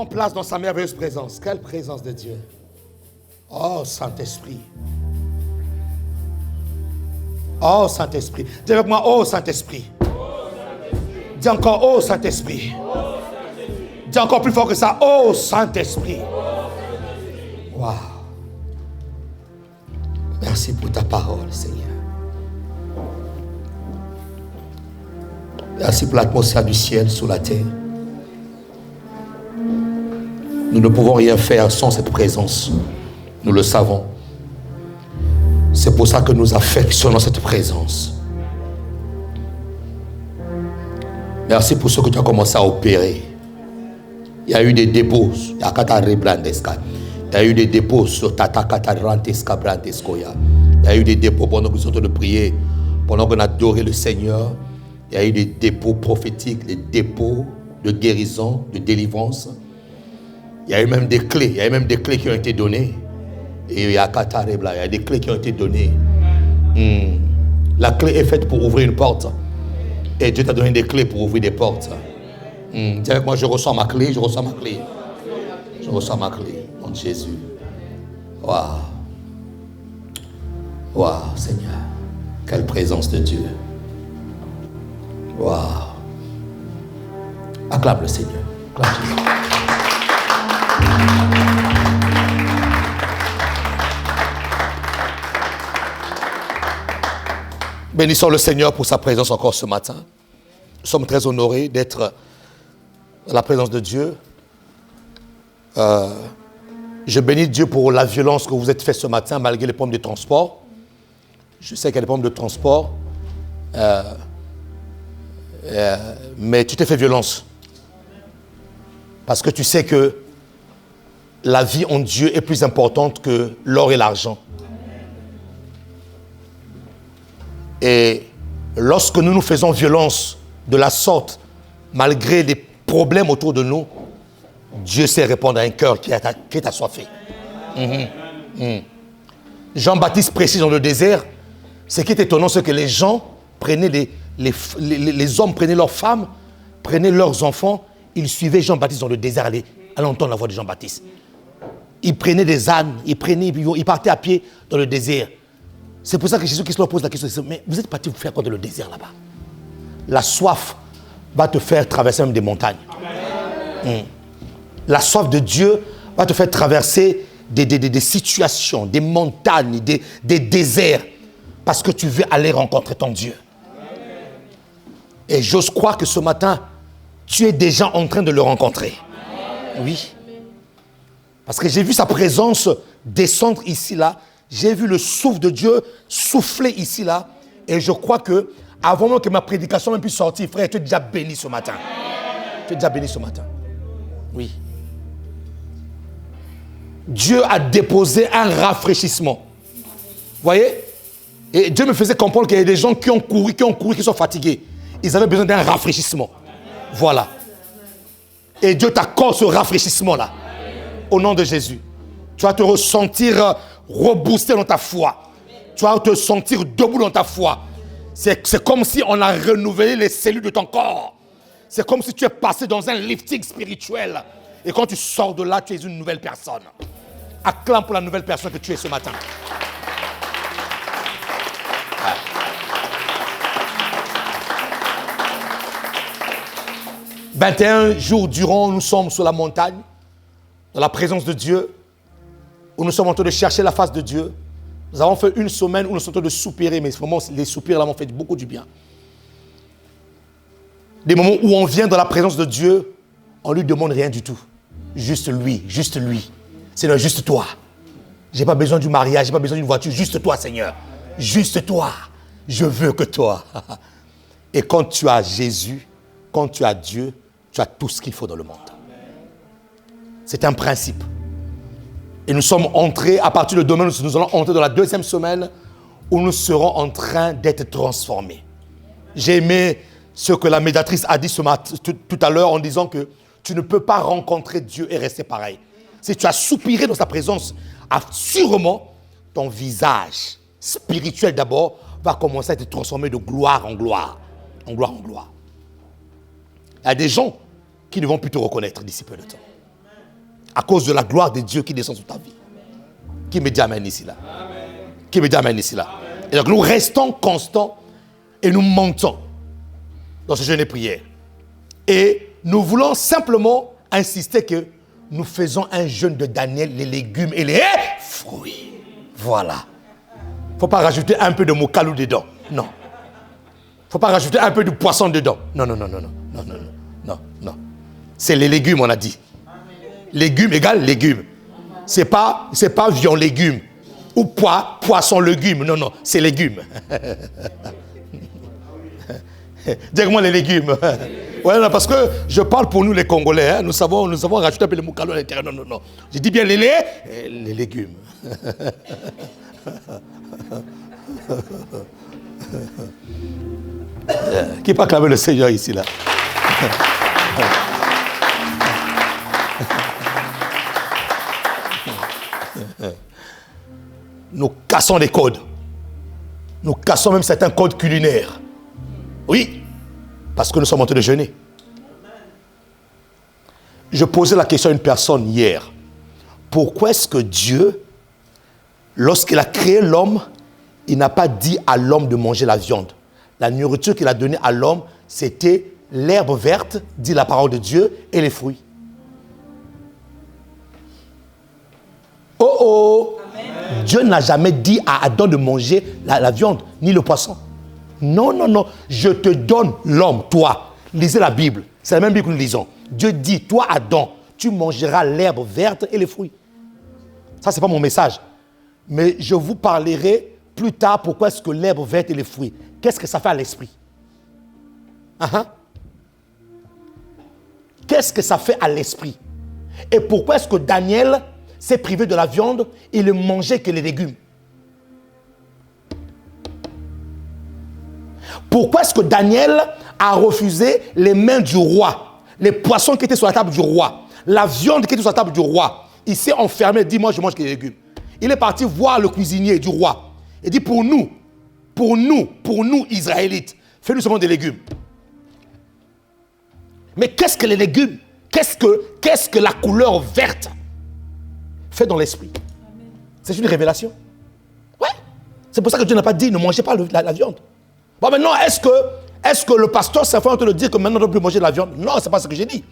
Prends place dans sa merveilleuse présence. Quelle présence de Dieu. Oh Saint-Esprit. Oh Saint-Esprit. Dis avec moi, oh Saint-Esprit. Dis encore, oh Saint-Esprit. Dis encore plus fort que ça, oh Saint-Esprit. Waouh. Merci pour ta parole, Seigneur. Merci pour l'atmosphère du ciel sur la terre. Nous ne pouvons rien faire sans cette présence. Nous le savons. C'est pour ça que nous affectionnons cette présence. Merci pour ce que tu as commencé à opérer. Il y a eu des dépôts. Il y a eu des dépôts sur Tata Kataranteska Branteskoya. Il y a eu des dépôts pendant que nous sommes en train de prier, pendant qu'on a adoré le Seigneur. Il y a eu des dépôts prophétiques, des dépôts de guérison, de délivrance. Il y a eu même des clés. Il y a eu même des clés qui ont été données. Et il y a des clés qui ont été données. La clé est faite pour ouvrir une porte. Et Dieu t'a donné des clés pour ouvrir des portes. Dis avec moi, je reçois ma clé, je reçois ma clé. Je reçois ma clé. Nom de Jésus. Waouh. Waouh, Seigneur. Quelle présence de Dieu. Waouh. Acclame le Seigneur. Acclame Jésus. Bénissons le Seigneur pour sa présence encore ce matin. Nous sommes très honorés d'être dans la présence de Dieu. Je bénis Dieu pour la violence que vous êtes fait ce matin malgré les problèmes de transport. Je sais qu'il y a des problèmes de transport. Mais tu t'es fait violence. Parce que tu sais que la vie en Dieu est plus importante que l'or et l'argent. Et lorsque nous nous faisons violence de la sorte, malgré les problèmes autour de nous, Dieu sait répondre à un cœur qui est assoiffé. Jean-Baptiste précise dans le désert, ce qui est étonnant, c'est que les gens prenaient les hommes prenaient leurs femmes, prenaient leurs enfants, ils suivaient Jean-Baptiste dans le désert, allaient entendre la voix de Jean-Baptiste. Ils prenaient des ânes, ils partaient à pied dans le désert. C'est pour ça que Jésus-Christ leur pose la question, mais vous êtes partis vous faire quoi dans le désert là-bas? La soif va te faire traverser même des montagnes. La soif de Dieu va te faire traverser des situations, des montagnes, des déserts, parce que tu veux aller rencontrer ton Dieu. Et j'ose croire que ce matin, tu es déjà en train de le rencontrer. Oui. Parce que j'ai vu sa présence descendre ici, là. J'ai vu le souffle de Dieu souffler ici, là. Et je crois que, avant même que ma prédication même puisse sortir, frère, tu es déjà béni ce matin. Tu es déjà béni ce matin. Oui. Dieu a déposé un rafraîchissement. Vous voyez? Et Dieu me faisait comprendre qu'il y a des gens qui ont couru, qui sont fatigués. Ils avaient besoin d'un rafraîchissement. Voilà. Et Dieu t'accorde ce rafraîchissement-là. Au nom de Jésus. Tu vas te ressentir reboosté dans ta foi. Tu vas te sentir debout dans ta foi. C'est comme si on a renouvelé les cellules de ton corps. C'est comme si tu es passé dans un lifting spirituel. Et quand tu sors de là, tu es une nouvelle personne. Acclame pour la nouvelle personne que tu es ce matin. 21 jours durant, nous sommes sur la montagne, dans la présence de Dieu, où nous sommes en train de chercher la face de Dieu. Nous avons fait une semaine où nous sommes en train de soupirer, mais vraiment, les soupirs là m'ont fait beaucoup du bien. Des moments où on vient dans la présence de Dieu, on ne lui demande rien du tout. Juste lui, juste lui. Seigneur, juste toi. Je n'ai pas besoin du mariage, je n'ai pas besoin d'une voiture, juste toi, Seigneur. Juste toi. Je veux que toi. Et quand tu as Jésus, quand tu as Dieu, tu as tout ce qu'il faut dans le monde. C'est un principe. Et nous sommes entrés, à partir de demain, nous allons entrer dans la deuxième semaine où nous serons en train d'être transformés. J'ai aimé ce que la médiatrice a dit tout à l'heure en disant que tu ne peux pas rencontrer Dieu et rester pareil. Si tu as soupiré dans sa présence, sûrement ton visage spirituel d'abord va commencer à être transformé de gloire en gloire. En gloire en gloire. Il y a des gens qui ne vont plus te reconnaître d'ici peu de temps. à cause de la gloire de Dieu qui descend sur ta vie. Qui me dit amen ici là? Qui me dit amen ici là? Et donc nous restons constants et nous montons dans ce jeûne et prière. Et nous voulons simplement insister que nous faisons un jeûne de Daniel, les légumes et les fruits. Voilà. Il ne faut pas rajouter un peu de mokalou dedans. Non. Il ne faut pas rajouter un peu de poisson dedans. Non, non, non, non, non, non, non, non, non. C'est les légumes, on a dit. Légumes égale légumes. C'est pas viande légumes ou poisson légumes. Non, non, c'est légumes. Dis-moi les légumes. Ouais, non, parce que je parle pour nous les Congolais. Hein. Nous savons rajouter un peu de moukalo à l'intérieur. Non, non, non. Je dis bien les légumes. Qui peut acclamer le Seigneur ici là? Nous cassons les codes. Nous cassons même certains codes culinaires. Oui, parce que nous sommes en train de jeûner. Je posais la question à une personne hier. Pourquoi est-ce que Dieu, lorsqu'il a créé l'homme, il n'a pas dit à l'homme de manger la viande? La nourriture qu'il a donnée à l'homme, c'était l'herbe verte, dit la parole de Dieu, et les fruits. Oh oh! Amen. Dieu n'a jamais dit à Adam de manger la viande, ni le poisson. Non, non, non. Je te donne l'homme, toi. Lisez la Bible. C'est la même Bible que nous lisons. Dieu dit, toi, Adam, tu mangeras l'herbe verte et les fruits. Ça, ce n'est pas mon message. Mais je vous parlerai plus tard pourquoi est-ce que l'herbe verte et les fruits. Qu'est-ce que ça fait à l'esprit? Qu'est-ce que ça fait à l'esprit? Et pourquoi est-ce que Daniel s'est privé de la viande et ne mangeait que les légumes? Pourquoi est-ce que Daniel a refusé les mains du roi, les poissons qui étaient sur la table du roi, la viande qui était sur la table du roi? Il s'est enfermé et dit, moi je mange que les légumes. Il est parti voir le cuisinier du roi. Il dit, pour nous, Israélites, fais-nous seulement des légumes. Mais qu'est-ce que les légumes? Qu'est-ce que la couleur verte fait dans l'esprit? C'est une révélation. Ouais. C'est pour ça que Dieu n'a pas dit, ne mangez pas la viande. Bon, maintenant, est-ce que le pasteur s'est fait en train de dire que maintenant on ne peut plus manger de la viande? Non, ce n'est pas ce que j'ai dit.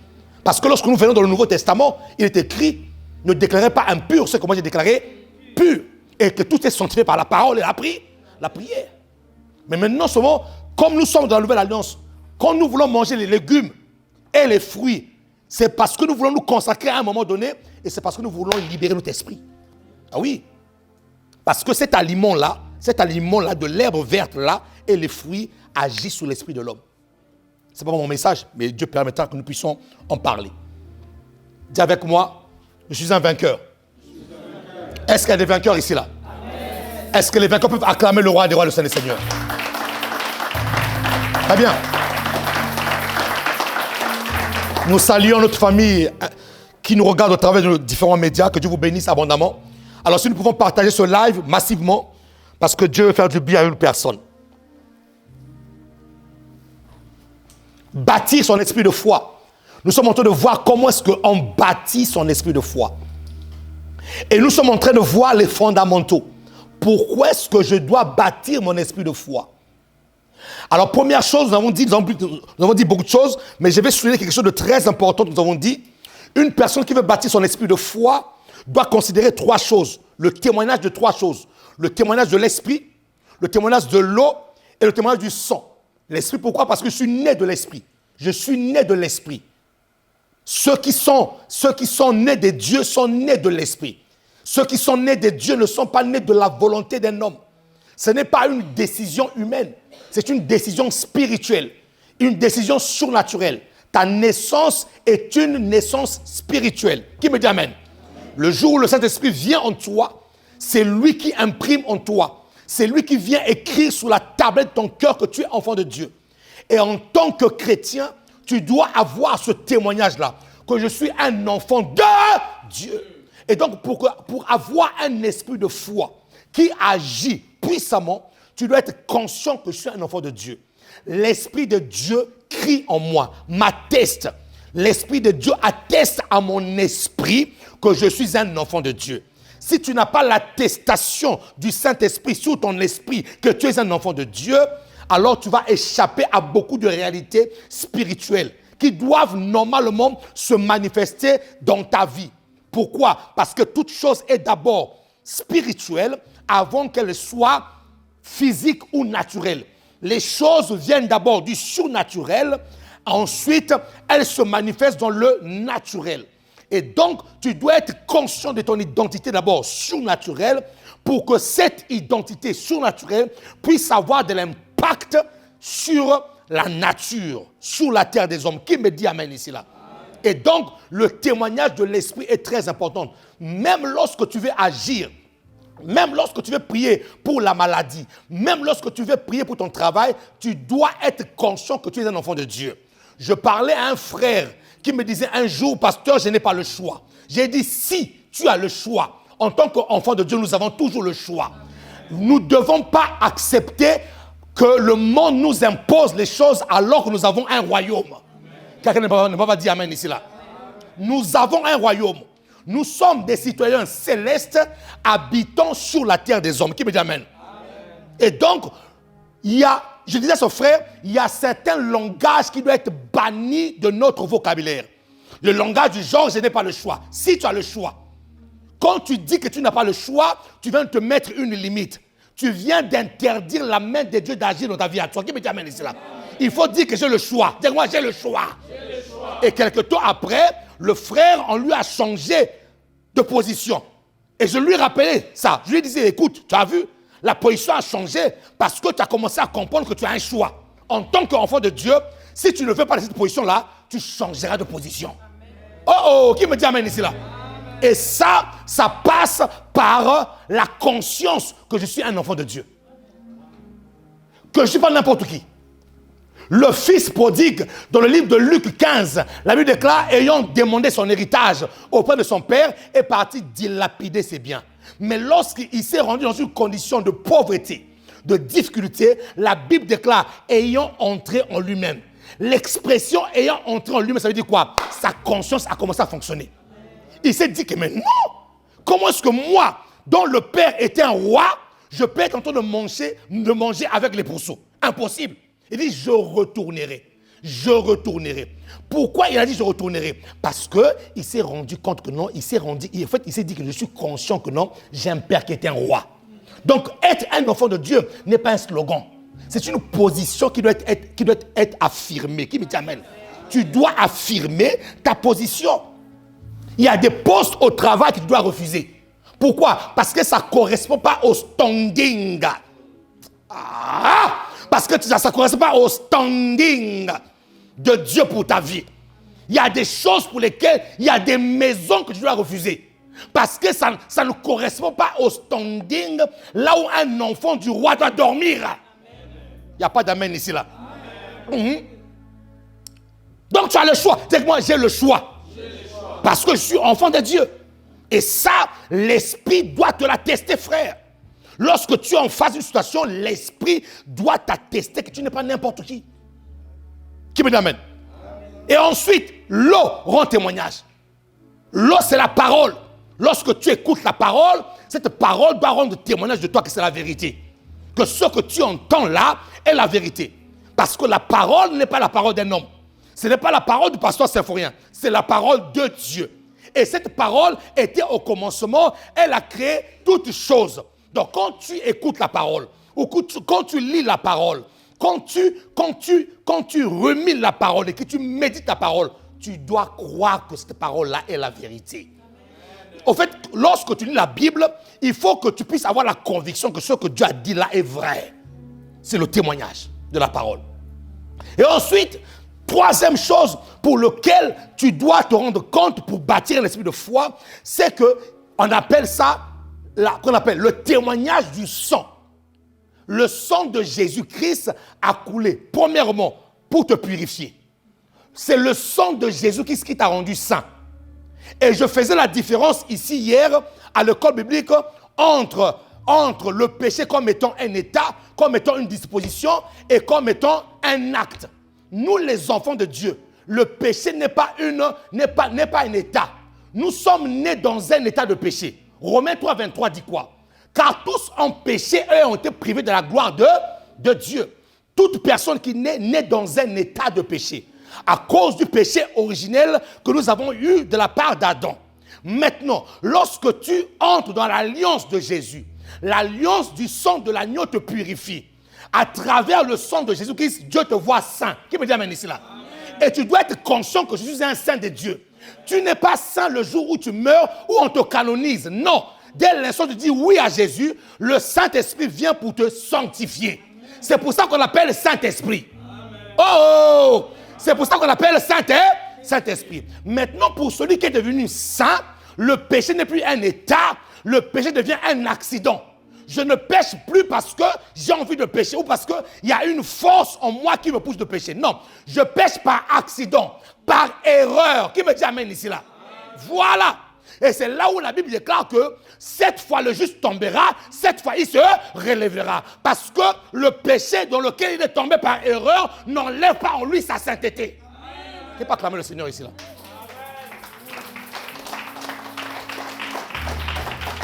Parce que lorsque nous venons dans le Nouveau Testament, il est écrit, ne déclarez pas impur ce que moi j'ai déclaré pur. Et que tout est sanctifié par la parole et la prière. Mais maintenant, seulement, comme nous sommes dans la Nouvelle Alliance, quand nous voulons manger les légumes et les fruits, c'est parce que nous voulons nous consacrer à un moment donné et c'est parce que nous voulons libérer notre esprit. Ah oui. Parce que cet aliment-là de l'herbe verte là et les fruits agissent sur l'esprit de l'homme. Ce n'est pas mon message, mais Dieu permettra que nous puissions en parler. Dis avec moi, je suis un vainqueur. Est-ce qu'il y a des vainqueurs ici là? Est-ce que les vainqueurs peuvent acclamer le roi des rois, le Seigneur des seigneurs? Très bien. Nous saluons notre famille qui nous regarde au travers de nos différents médias. Que Dieu vous bénisse abondamment. Alors si nous pouvons partager ce live massivement, parce que Dieu veut faire du bien à une personne. Bâtir son esprit de foi. Nous sommes en train de voir comment est-ce qu'on bâtit son esprit de foi. Et nous sommes en train de voir les fondamentaux. Pourquoi est-ce que je dois bâtir mon esprit de foi? Alors, première chose, nous avons dit beaucoup de choses, mais je vais souligner quelque chose de très important que nous avons dit. Une personne qui veut bâtir son esprit de foi doit considérer trois choses. Le témoignage de trois choses. Le témoignage de l'esprit, le témoignage de l'eau et le témoignage du sang. L'esprit, pourquoi? Parce que je suis né de l'esprit. Je suis né de l'esprit. Ceux qui sont nés de Dieu sont nés de l'esprit. Ceux qui sont nés de Dieu ne sont pas nés de la volonté d'un homme. Ce n'est pas une décision humaine. C'est une décision spirituelle. Une décision surnaturelle. Ta naissance est une naissance spirituelle. Qui me dit amen? Le jour où le Saint-Esprit vient en toi, c'est lui qui imprime en toi. C'est lui qui vient écrire sur la tablette de ton cœur que tu es enfant de Dieu. Et en tant que chrétien, tu dois avoir ce témoignage-là, que je suis un enfant de Dieu. Et donc, pour avoir un esprit de foi qui agit puissamment, tu dois être conscient que je suis un enfant de Dieu. L'Esprit de Dieu crie en moi, m'atteste. L'Esprit de Dieu atteste à mon esprit que je suis un enfant de Dieu. Si tu n'as pas l'attestation du Saint-Esprit sur ton esprit que tu es un enfant de Dieu, alors tu vas échapper à beaucoup de réalités spirituelles qui doivent normalement se manifester dans ta vie. Pourquoi? Parce que toute chose est d'abord spirituelle avant qu'elle soit physique ou naturelle. Les choses viennent d'abord du surnaturel, ensuite elles se manifestent dans le naturel. Et donc, tu dois être conscient de ton identité d'abord surnaturelle pour que cette identité surnaturelle puisse avoir de l'impact sur la nature, sur la terre des hommes. Qui me dit amen ici là? Et donc, le témoignage de l'esprit est très important. Même lorsque tu veux agir, même lorsque tu veux prier pour la maladie, même lorsque tu veux prier pour ton travail, tu dois être conscient que tu es un enfant de Dieu. Je parlais à un frère qui me disait un jour, pasteur, je n'ai pas le choix. J'ai dit, si tu as le choix, en tant qu'enfant de Dieu, nous avons toujours le choix. Nous ne devons pas accepter que le monde nous impose les choses alors que nous avons un royaume. Quelqu'un ne peut pas dire amen ici là. Nous avons un royaume. Nous sommes des citoyens célestes habitant sur la terre des hommes. Qui me dit amen? Et donc, je disais à ce frère, il y a certains langages qui doivent être bannis de notre vocabulaire. Le langage du genre, je n'ai pas le choix. Si tu as le choix, quand tu dis que tu n'as pas le choix, tu viens de te mettre une limite. Tu viens d'interdire la main de Dieu d'agir dans ta vie à toi. Qui me dit amen ici là? Il faut dire que j'ai le choix. Dis-moi, j'ai le choix. Et quelque temps après, le frère, on lui a changé de position. Et je lui ai rappelé ça. Je lui ai dit, écoute, tu as vu, la position a changé parce que tu as commencé à comprendre que tu as un choix. En tant qu'enfant de Dieu, si tu ne veux pas de cette position-là, tu changeras de position. Oh, qui me dit amen ici là? Et ça passe par la conscience que je suis un enfant de Dieu. Que je ne suis pas n'importe qui. Le fils prodigue, dans le livre de Luc 15, la Bible déclare, ayant demandé son héritage auprès de son père, est parti dilapider ses biens. Mais lorsqu'il s'est rendu dans une condition de pauvreté, de difficulté, la Bible déclare, ayant entré en lui-même. L'expression ayant entré en lui-même, ça veut dire quoi? Sa conscience a commencé à fonctionner. Il s'est dit que mais non, comment est-ce que moi, dont le père était un roi, je peux être en train de manger avec les pourceaux? Impossible. Il dit, je retournerai. Je retournerai. Pourquoi il a dit je retournerai? Parce qu'il s'est rendu compte que non, il s'est dit que je suis conscient que non, j'ai un père qui est un roi. Donc, être un enfant de Dieu n'est pas un slogan. C'est une position qui doit être affirmée. Qui me dit amen? Tu dois affirmer ta position. Il y a des postes au travail que tu dois refuser. Pourquoi? Parce que ça ne correspond pas au standing. Parce que ça ne correspond pas au standing de Dieu pour ta vie. Il y a des choses pour lesquelles il y a des maisons que tu dois refuser. Parce que ça ne correspond pas au standing là où un enfant du roi doit dormir. Il n'y a pas d'amen ici là. Donc tu as le choix. C'est que moi j'ai le choix. Parce que je suis enfant de Dieu. Et ça, l'esprit doit te l'attester, frère. Lorsque tu es en face d'une situation, l'esprit doit t'attester que tu n'es pas n'importe qui. Qui me dit amen? Et ensuite, l'eau rend témoignage. L'eau, c'est la parole. Lorsque tu écoutes la parole, cette parole doit rendre témoignage de toi que c'est la vérité. Que ce que tu entends là est la vérité. Parce que la parole n'est pas la parole d'un homme. Ce n'est pas la parole du pasteur Symphorien. C'est la parole de Dieu. Et cette parole était au commencement. Elle a créé toutes choses. Donc quand tu écoutes la parole, ou quand tu lis la parole, quand tu rumies la parole et que tu médites la parole, tu dois croire que cette parole-là est la vérité. En fait, lorsque tu lis la Bible, il faut que tu puisses avoir la conviction que ce que Dieu a dit là est vrai. C'est le témoignage de la parole. Et ensuite, troisième chose pour laquelle tu dois te rendre compte pour bâtir l'esprit de foi, c'est qu'on appelle ça le témoignage du sang. Le sang de Jésus-Christ a coulé, premièrement, pour te purifier. C'est le sang de Jésus-Christ qui t'a rendu saint. Et je faisais la différence ici hier à l'école biblique entre le péché comme étant un état, comme étant une disposition et comme étant un acte. Nous les enfants de Dieu, Le péché n'est pas un état. Nous sommes nés dans un état de péché. Romains 3, 23 dit quoi? Car tous ont péché et ont été privés de la gloire de Dieu. Toute personne qui naît dans un état de péché, à cause du péché originel que nous avons eu de la part d'Adam. Maintenant, lorsque tu entres dans l'alliance de Jésus, l'alliance du sang de l'agneau te purifie. À travers le sang de Jésus-Christ, Dieu te voit saint. Qui me dit amen ici là? Et tu dois être conscient que je suis un saint de Dieu. Tu n'es pas saint le jour où tu meurs, où on te canonise. Non. Dès l'instant où tu dis oui à Jésus, le Saint-Esprit vient pour te sanctifier. C'est pour ça qu'on l'appelle Saint-Esprit. Oh! C'est pour ça qu'on l'appelle Saint-Esprit. Maintenant, pour celui qui est devenu saint, le péché n'est plus un état, le péché devient un accident. Je ne pêche plus parce que j'ai envie de pécher ou parce qu'il y a une force en moi qui me pousse de pécher. Non, je pêche par accident, par erreur. Qui me dit amen ici là? Voilà. Et c'est là où la Bible déclare que 7 fois le juste tombera, 7 fois il se relèvera. Parce que le péché dans lequel il est tombé par erreur n'enlève pas en lui sa sainteté. Qui n'est pas acclamer le Seigneur ici là?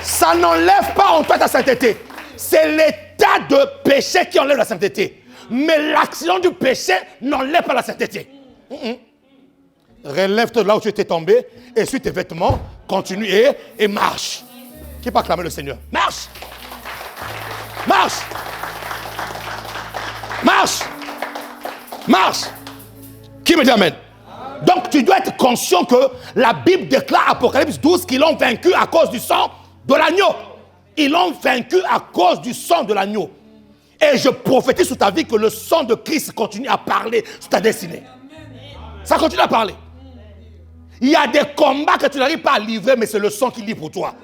Ça n'enlève pas en toi ta sainteté. C'est l'état de péché qui enlève la sainteté. Mais l'accident du péché n'enlève pas la sainteté. Relève-toi là où tu étais tombé, essuie tes vêtements, continue et marche. Qui peut acclamer le Seigneur? Marche! Marche! Marche! Marche! Qui me dit amen? Donc tu dois être conscient que la Bible déclare, Apocalypse 12, qu'ils l'ont vaincu à cause du sang de l'agneau. Ils l'ont vaincu à cause du sang de l'agneau. Et je prophétise sur ta vie que le sang de Christ continue à parler sur ta destinée. Ça continue à parler. Il y a des combats que tu n'arrives pas à livrer, mais c'est le sang qui livre pour toi.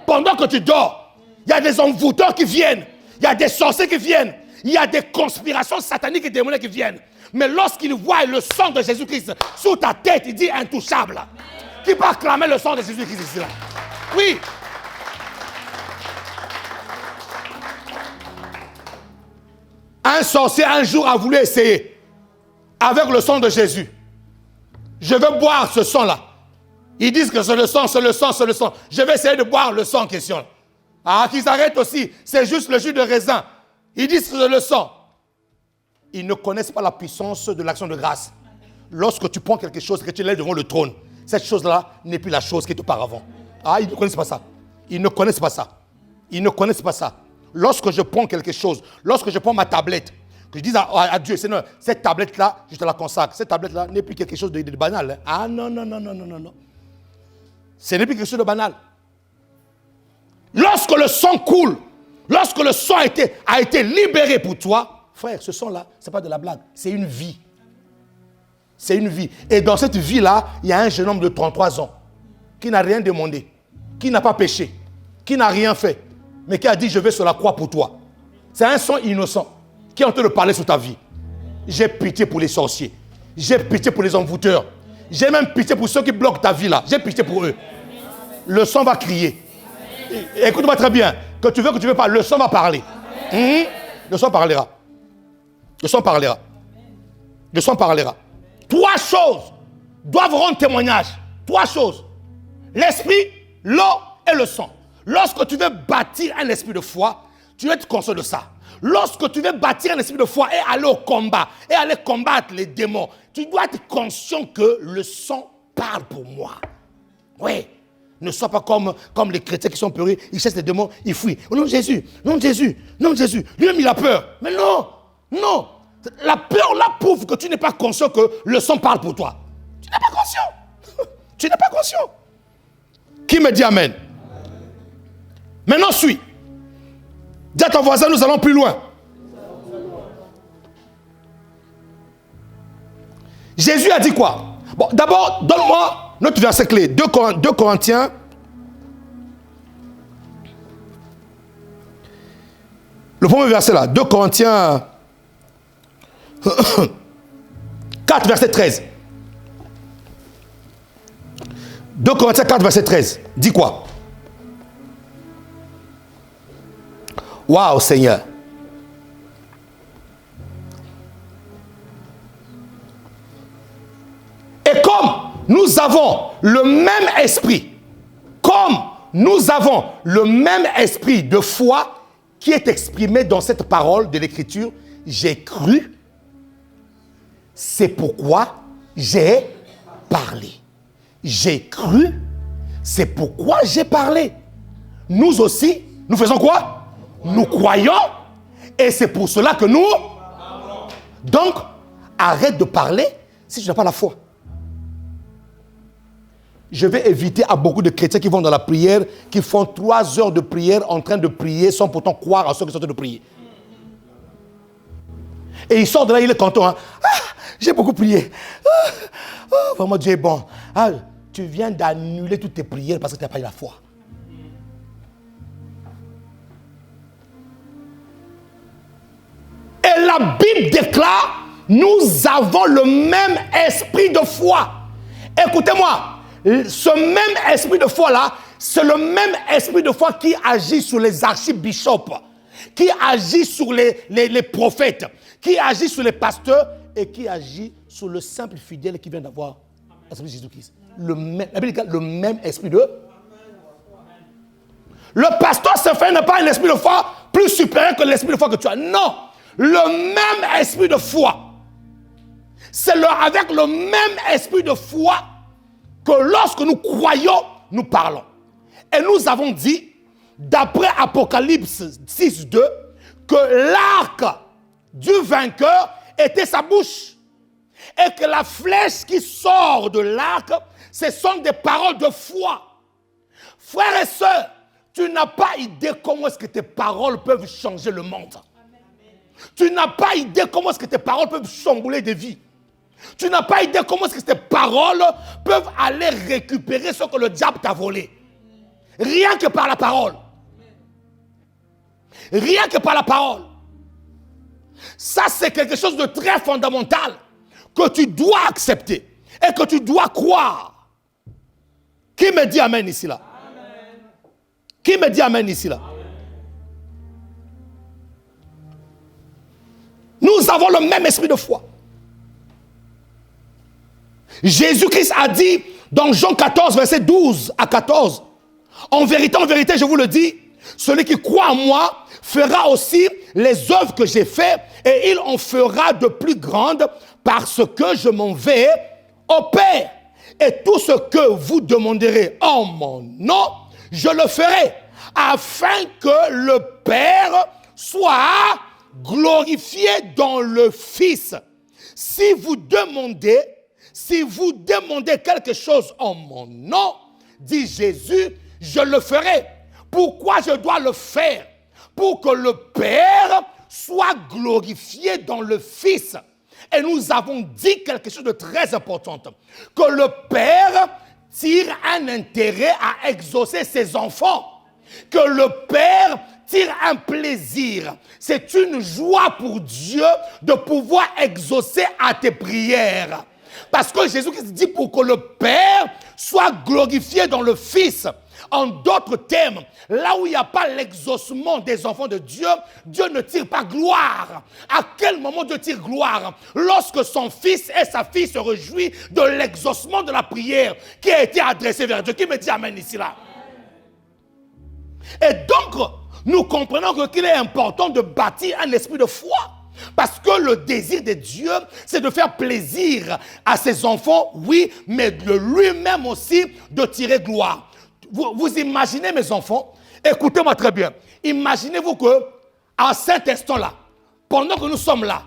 Pendant que tu dors, il y a des envoûteurs qui viennent. Il y a des sorciers qui viennent. Il y a des conspirations sataniques et démoniaques qui viennent. Mais lorsqu'il voit le sang de Jésus-Christ sur ta tête, il dit intouchable. Qui peut acclamer le sang de Jésus-Christ ici là? Oui. Un sorcier un jour a voulu essayer avec le sang de Jésus. Je veux boire ce sang-là. Ils disent que c'est le sang, c'est le sang, c'est le sang. Je vais essayer de boire le sang en question. Ah, qu'ils arrêtent aussi. C'est juste le jus de raisin. Ils disent que c'est le sang. Ils ne connaissent pas la puissance de l'action de grâce. Lorsque tu prends quelque chose, que tu lèves devant le trône, cette chose-là n'est plus la chose qui est auparavant. Ah, ils ne connaissent pas ça. Ils ne connaissent pas ça. Ils ne connaissent pas ça. Lorsque je prends quelque chose, lorsque je prends ma tablette, que je dis à Dieu, Seigneur, cette tablette-là, je te la consacre. Cette tablette-là n'est plus quelque chose de banal. Hein? Ah non, non, non, non, non, non, non. Ce n'est plus quelque chose de banal. Lorsque le sang coule, lorsque le sang a été libéré pour toi, frère, ce sang-là, ce n'est pas de la blague, c'est une vie. C'est une vie. Et dans cette vie-là, il y a un jeune homme de 33 ans qui n'a rien demandé, qui n'a pas péché, qui n'a rien fait, mais qui a dit, je vais sur la croix pour toi. C'est un sang innocent qui est en train de parler sur ta vie. J'ai pitié pour les sorciers. J'ai pitié pour les envoûteurs. J'ai même pitié pour ceux qui bloquent ta vie là. J'ai pitié pour eux. Le sang va crier. Écoute-moi très bien. Que tu veux pas, le sang va parler. Le sang parlera. Le sang parlera. Le sang parlera. 3 choses doivent rendre témoignage. 3 choses. L'esprit, l'eau et le sang. Lorsque tu veux bâtir un esprit de foi, tu dois être conscient de ça. Lorsque tu veux bâtir un esprit de foi et aller au combat, et aller combattre les démons, tu dois être conscient que le sang parle pour moi. Oui. Ne sois pas comme les chrétiens qui sont peureux, ils chassent les démons, ils fuient. Au nom de Jésus, non de Jésus, non de Jésus. Lui-même il a peur. Mais non, non. La peur là prouve que tu n'es pas conscient que le sang parle pour toi. Tu n'es pas conscient. Tu n'es pas conscient. Qui me dit amen? Maintenant suis. Dis à ton voisin, nous allons plus loin. Jésus a dit quoi? Bon, d'abord, donne-moi notre verset clé. 2 Corinthiens. Le premier verset là. 2 Corinthiens 4, verset 13. 2 Corinthiens 4, verset 13. Dis quoi? Waouh, Seigneur. Et comme nous avons le même esprit, comme nous avons le même esprit de foi qui est exprimé dans cette parole de l'Écriture, j'ai cru, c'est pourquoi j'ai parlé. J'ai cru, c'est pourquoi j'ai parlé. Nous aussi, nous faisons quoi? Nous croyons et c'est pour cela que nous... Donc, arrête de parler si tu n'as pas la foi. Je vais éviter à beaucoup de chrétiens qui vont dans la prière, qui font 3 heures de prière en train de prier sans pourtant croire à ceux qui sont en train de prier. Et il sort de là, il est content. Hein? Ah, j'ai beaucoup prié. Vraiment, Dieu est bon. Ah, tu viens d'annuler toutes tes prières parce que tu n'as pas eu la foi. Et la Bible déclare, nous avons le même esprit de foi. Écoutez-moi, ce même esprit de foi-là, c'est le même esprit de foi qui agit sur les archibishops, qui agit sur les prophètes, qui agit sur les pasteurs et qui agit sur le simple fidèle qui vient d'avoir l'esprit de Jésus-Christ. La Bible dit le même esprit de... Le pasteur Stéphane n'a pas un esprit de foi plus supérieur que l'esprit de foi que tu as. Non, le même esprit de foi. C'est avec le même esprit de foi que lorsque nous croyons, nous parlons. Et nous avons dit, d'après Apocalypse 6.2, que l'arc du vainqueur était sa bouche. Et que la flèche qui sort de l'arc, ce sont des paroles de foi. Frères et sœurs, tu n'as pas idée comment est-ce que tes paroles peuvent changer le monde. Tu n'as pas idée comment est-ce que tes paroles peuvent chambouler des vies. Tu n'as pas idée comment est-ce que tes paroles peuvent aller récupérer ce que le diable t'a volé. Rien que par la parole. Rien que par la parole. Ça, c'est quelque chose de très fondamental que tu dois accepter et que tu dois croire. Qui me dit amen ici là? Amen. Qui me dit amen ici là? Amen. Nous avons le même esprit de foi. Jésus-Christ a dit dans Jean 14, verset 12 à 14, en vérité, je vous le dis, celui qui croit en moi fera aussi les œuvres que j'ai faites et il en fera de plus grandes parce que je m'en vais au Père. Et tout ce que vous demanderez en mon nom, je le ferai afin que le Père soit glorifié dans le Fils. Si vous demandez quelque chose en mon nom, dit Jésus, je le ferai. Pourquoi je dois le faire? Pour que le Père soit glorifié dans le Fils. Et nous avons dit quelque chose de très important. Que le Père tire un intérêt à exaucer ses enfants. Que le Père tire un plaisir. C'est une joie pour Dieu de pouvoir exaucer à tes prières. Parce que Jésus-Christ dit pour que le Père soit glorifié dans le Fils. En d'autres termes, là où il n'y a pas l'exaucement des enfants de Dieu, Dieu ne tire pas gloire. À quel moment Dieu tire gloire? Lorsque son fils et sa fille se réjouissent de l'exaucement de la prière qui a été adressée vers Dieu. Qui me dit amen ici là? Et donc, nous comprenons qu'il est important de bâtir un esprit de foi. Parce que le désir de Dieu, c'est de faire plaisir à ses enfants, oui, mais de lui-même aussi de tirer gloire. Vous imaginez, mes enfants, écoutez-moi très bien, imaginez-vous que, à cet instant-là, pendant que nous sommes là,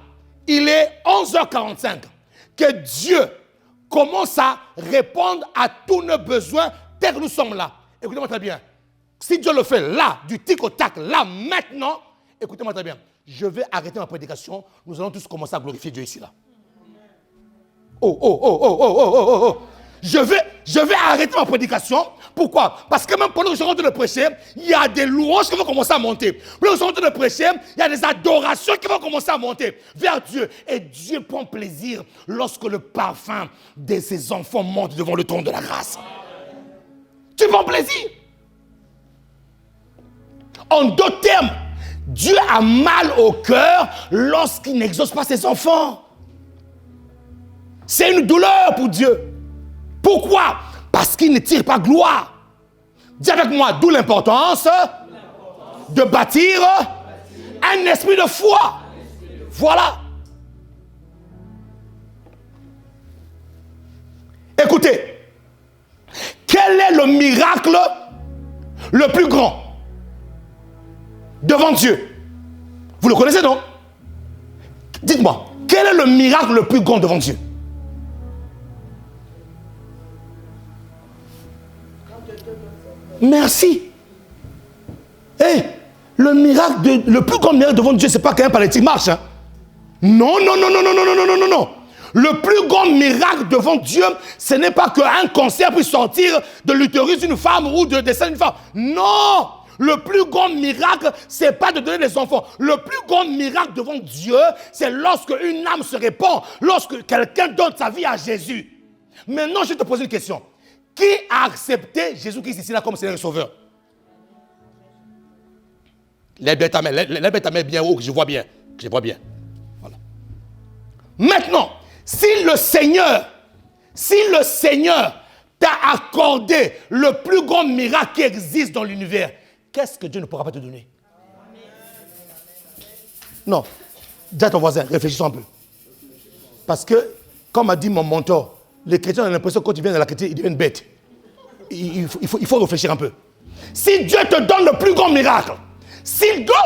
il est 11h45, que Dieu commence à répondre à tous nos besoins dès que nous sommes là. Écoutez-moi très bien. Si Dieu le fait là, du tic au tac, là, maintenant, écoutez-moi très bien. Je vais arrêter ma prédication. Nous allons tous commencer à glorifier Dieu ici là. Oh. Je vais arrêter ma prédication. Pourquoi? Parce que même pendant que je rentre de prêcher, il y a des louanges qui vont commencer à monter. Pendant que je rentre de prêcher, il y a des adorations qui vont commencer à monter vers Dieu. Et Dieu prend plaisir lorsque le parfum de ses enfants monte devant le trône de la grâce. Tu prends plaisir. En d'autres termes, Dieu a mal au cœur lorsqu'il n'exauce pas ses enfants. C'est une douleur pour Dieu. Pourquoi? Parce qu'il ne tire pas gloire. Dis avec moi, d'où l'importance de bâtir un esprit de foi. Voilà. Écoutez, quel est le miracle le plus grand devant Dieu? Vous le connaissez, non? Dites-moi, quel est le miracle le plus grand devant Dieu? Merci. Hey, le plus grand miracle devant Dieu, ce n'est pas qu'un paralytique marche. Hein? Non, non, non, non, non, non, non, non, non, non. Le plus grand miracle devant Dieu, ce n'est pas qu'un cancer puisse sortir de l'utérus d'une femme ou des seins d'une femme. Non! Le plus grand miracle, ce n'est pas de donner des enfants. Le plus grand miracle devant Dieu, c'est lorsque une âme se répand, lorsque quelqu'un donne sa vie à Jésus. Maintenant, je vais te poser une question. Qui a accepté Jésus-Christ ici là comme Seigneur et Sauveur? Lève ta main bien haut, que je vois bien. Voilà. Maintenant, si le Seigneur t'a accordé le plus grand miracle qui existe dans l'univers, qu'est-ce que Dieu ne pourra pas te donner? Non. Dis à ton voisin, réfléchissons un peu. Parce que, comme a dit mon mentor, les chrétiens ont l'impression que quand ils viennent à la chrétienne, ils deviennent bêtes. Il faut réfléchir un peu. Si Dieu te donne le plus grand miracle,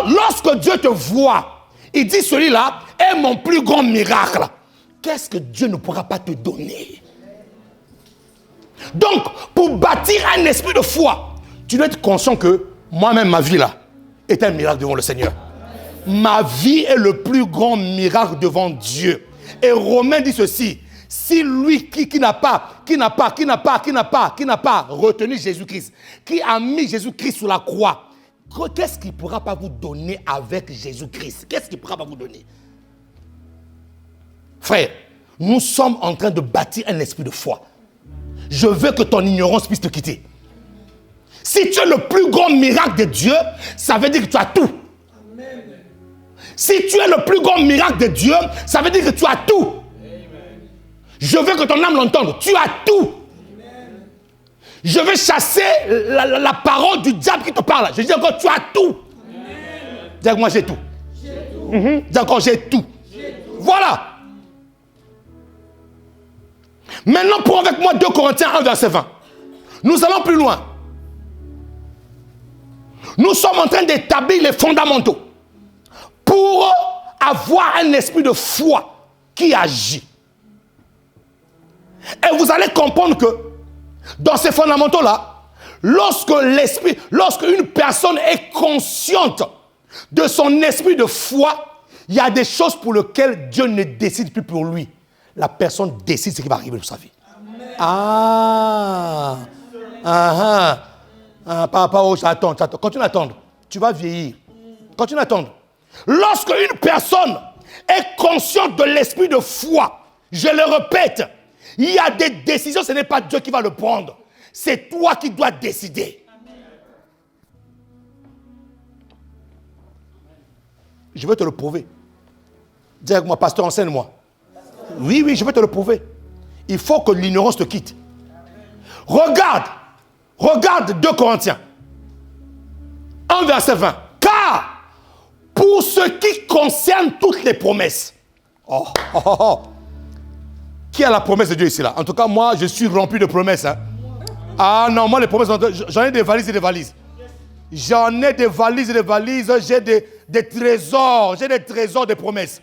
lorsque Dieu te voit, il dit celui-là est mon plus grand miracle, qu'est-ce que Dieu ne pourra pas te donner? Donc, pour bâtir un esprit de foi, tu dois être conscient que moi-même, ma vie là, est un miracle devant le Seigneur. Ma vie est le plus grand miracle devant Dieu. Et Romain dit ceci: si lui qui n'a pas retenu Jésus-Christ, qui a mis Jésus-Christ sur la croix, qu'est-ce qu'il ne pourra pas vous donner avec Jésus-Christ? Qu'est-ce qu'il ne pourra pas vous donner? Frère, nous sommes en train de bâtir un esprit de foi. Je veux que ton ignorance puisse te quitter. Si tu es le plus grand miracle de Dieu, ça veut dire que tu as tout. Amen. Si tu es le plus grand miracle de Dieu, ça veut dire que tu as tout. Je veux que ton âme l'entende. Tu as tout. Amen. Je veux chasser la parole du diable qui te parle. Je dis encore, tu as tout. Dis moi, j'ai tout. Dis encore, j'ai tout. Voilà. Maintenant, prends avec moi 2 Corinthiens 1, verset 20. Nous allons plus loin. Nous sommes en train d'établir les fondamentaux pour avoir un esprit de foi qui agit. Et vous allez comprendre que dans ces fondamentaux-là, lorsque une personne est consciente de son esprit de foi, il y a des choses pour lesquelles Dieu ne décide plus pour lui. La personne décide ce qui va arriver dans sa vie. Attends. Continue à attendre. Tu vas vieillir. Continue à attendre. Lorsque une personne est consciente de l'esprit de foi, je le répète, il y a des décisions, ce n'est pas Dieu qui va le prendre. C'est toi qui dois décider. Je veux te le prouver. Dis avec moi, pasteur, enseigne-moi. Oui, je veux te le prouver. Il faut que l'ignorance te quitte. Regarde 2 Corinthiens 1, verset 20. Car pour ce qui concerne toutes les promesses. Qui a la promesse de Dieu ici là? En tout cas, moi, je suis rempli de promesses. Hein. Ah non, moi, les promesses, j'en ai des valises et des valises. J'en ai des valises et des valises. J'ai des trésors. J'ai des trésors de promesses.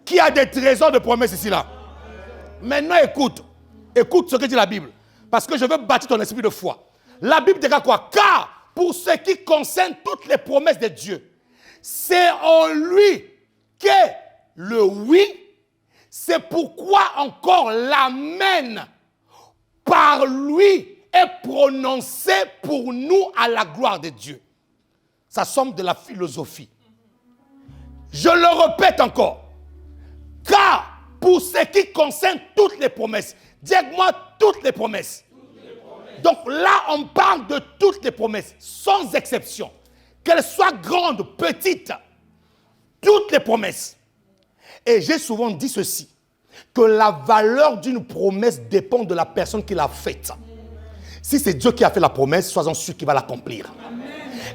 Qui a des trésors de promesses ici là? Maintenant, écoute ce que dit la Bible. Parce que je veux bâtir ton esprit de foi. La Bible dit quoi? Car pour ce qui concerne toutes les promesses de Dieu, c'est en lui qu'est le oui. C'est pourquoi encore l'amen par lui est prononcé pour nous à la gloire de Dieu. Ça semble de la philosophie. Je le répète encore. Car pour ce qui concerne toutes les promesses, dis-moi toutes les promesses. Donc là, on parle de toutes les promesses, sans exception. Qu'elles soient grandes, petites, toutes les promesses. Et j'ai souvent dit ceci. que la valeur d'une promesse dépend de la personne qui l'a faite. Si c'est Dieu qui a fait la promesse, sois-en sûr qu'il va l'accomplir.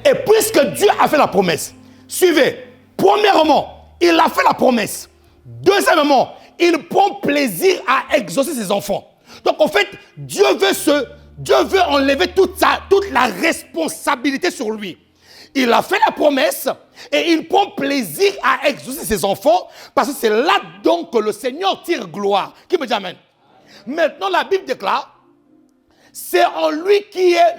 Et puisque Dieu a fait la promesse, suivez. Premièrement, il a fait la promesse. Deuxièmement, il prend plaisir à exaucer ses enfants. Donc en fait, Dieu veut enlever toute la responsabilité sur lui. Il a fait la promesse et il prend plaisir à exaucer ses enfants parce que c'est là donc que le Seigneur tire gloire. Qui me dit amen? Maintenant, la Bible déclare, c'est en lui qui est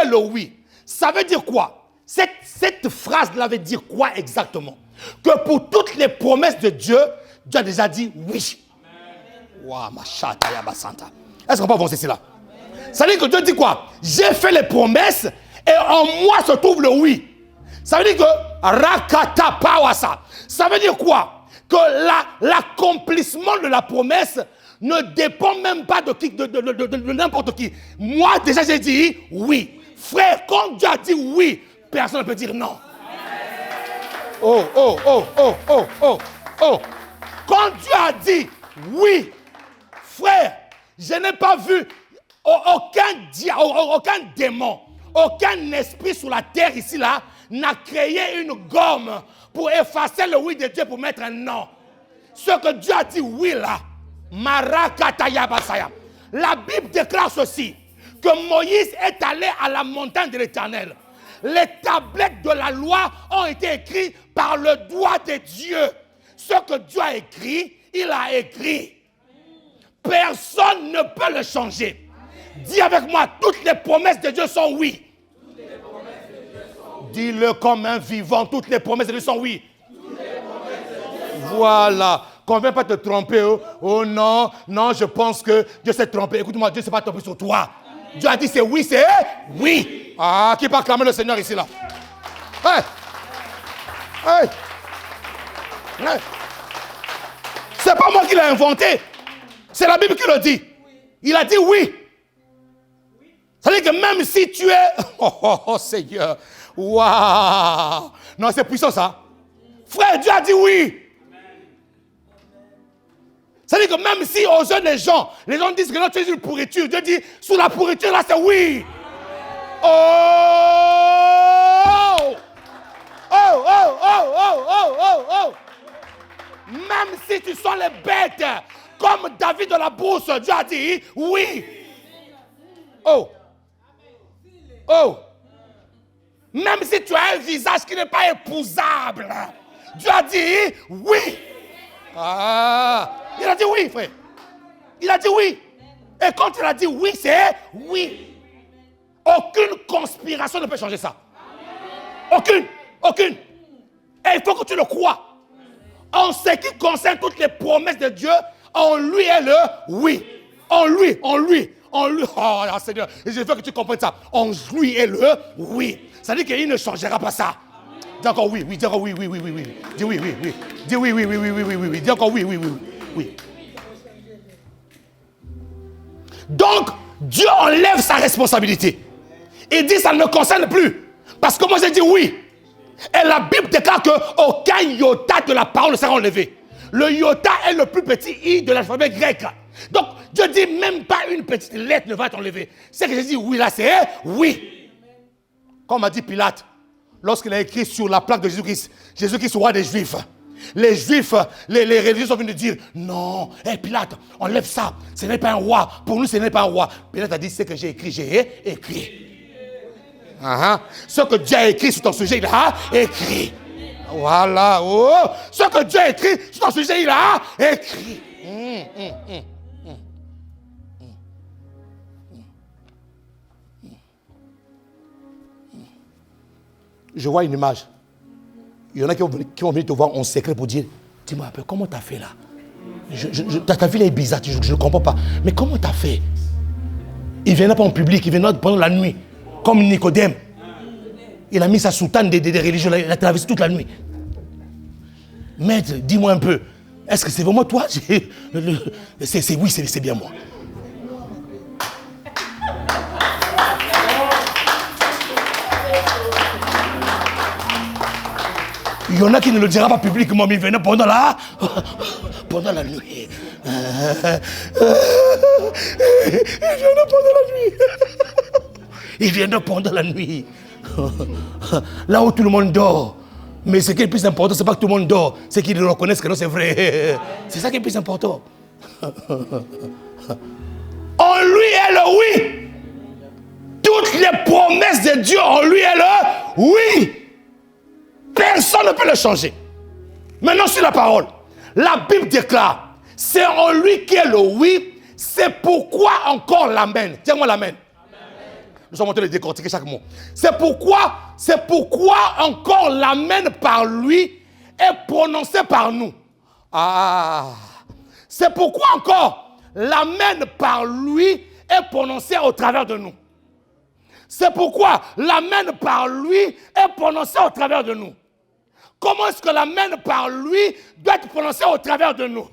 le oui. Ça veut dire quoi? Cette phrase-là veut dire quoi exactement? Que pour toutes les promesses de Dieu, Dieu a déjà dit oui. Waouh, ma chata yabasanta. Est-ce qu'on peut avancer cela? Ça veut dire que Dieu dit quoi? J'ai fait les promesses et en moi se trouve le oui. Ça veut dire que rakata pawasa. Ça veut dire quoi? Que l'accomplissement de la promesse ne dépend même pas de n'importe qui. Moi, déjà, j'ai dit oui. Frère, quand Dieu a dit oui, personne ne peut dire non. Oh. Quand Dieu a dit oui, frère, je n'ai pas vu aucun démon, aucun esprit sur la terre ici là n'a créé une gomme pour effacer le oui de Dieu pour mettre un non. Ce que Dieu a dit oui là, Marakatayabasaya. La Bible déclare ceci, que Moïse est allé à la montagne de l'Éternel. Les tablettes de la loi ont été écrites par le doigt de Dieu. Ce que Dieu a écrit, il a écrit. Personne ne peut le changer. Dis avec moi, toutes les promesses de Dieu sont oui. Dis-le comme un vivant, toutes les promesses de Dieu sont oui. Voilà. Qu'on ne vienne pas te tromper. Oh non, je pense que Dieu s'est trompé. Écoute-moi, Dieu ne s'est pas trompé sur toi. Dieu a dit c'est oui, c'est oui. Ah, qui peut acclamer le Seigneur ici là? Hey. C'est pas moi qui l'ai inventé. C'est la Bible qui le dit. Il a dit oui. Ça veut dire que même si tu es... Oh Seigneur. Waouh. Non, c'est puissant ça. Frère, Dieu a dit oui. Ça veut dire que même si aux jeunes les gens disent que non, tu es une pourriture, Dieu dit, sous la pourriture là, c'est oui. Même si tu sens les bêtes, comme David de la bourse, Dieu a dit oui. Même si tu as un visage qui n'est pas épousable, Dieu a dit oui. Il a dit oui, frère. Il a dit oui. Et quand il a dit oui, c'est oui. Aucune conspiration ne peut changer ça. Aucune. Et il faut que tu le crois. En ce qui concerne toutes les promesses de Dieu, en lui est le oui. En lui. Oh Seigneur, je veux que tu comprennes ça. En lui est le oui. Ça veut dire qu'il ne changera pas ça. Dis encore oui. Dis encore oui. Dis oui. Dis oui. Dis encore oui. Donc, Dieu enlève sa responsabilité. Il dit ça ne me concerne plus. Parce que moi j'ai dit oui. Et la Bible déclare qu'aucun iota de la parole ne sera enlevé. Le iota est le plus petit i de l'alphabet grec. Donc, Dieu dit même pas une petite lettre ne va être enlevée. C'est que j'ai dit oui là, c'est oui. Comme a dit Pilate, lorsqu'il a écrit sur la plaque de Jésus-Christ, roi des Juifs. Les Juifs, les religieux sont venus dire non, Pilate, enlève ça, ce n'est pas un roi. Pour nous, ce n'est pas un roi. Pilate a dit ce que j'ai écrit. Ce que Dieu a écrit sur ton sujet, il a écrit. Voilà. Ce que Dieu a écrit sur ton sujet, il a écrit. Je vois une image. Il y en a qui vont venir te voir en secret pour dire, dis-moi un peu, comment tu as fait là? Ta vie là est bizarre, je ne comprends pas. Mais comment tu as fait? Il ne venait pas en public, il venait pendant la nuit. Comme Nicodème. Il a mis sa soutane des religieux, il a traversé toute la nuit. Maître, dis-moi un peu, est-ce que c'est vraiment toi? Oui, c'est bien moi. Il y en a qui ne le dira pas publiquement, mais il venait pendant la nuit. Il venait pendant la nuit. Il vient pendant la nuit. Là où tout le monde dort. Mais ce qui est le plus important, ce n'est pas que tout le monde dort, c'est qu'ils reconnaissent que non, c'est vrai. C'est ça qui est le plus important. En lui est le oui. Toutes les promesses de Dieu en lui est le oui. Personne ne peut le changer. Maintenant sur la parole, la Bible déclare, c'est en lui qui est le oui, c'est pourquoi encore l'amen. Dis-moi l'amen. Nous sommes en train de décortiquer chaque mot. C'est pourquoi encore l'amen par lui est prononcé par nous. C'est pourquoi encore l'amen par lui est prononcé au travers de nous. C'est pourquoi l'amen par lui est prononcé au travers de nous. Comment est-ce que l'amen par lui doit être prononcé au travers de nous?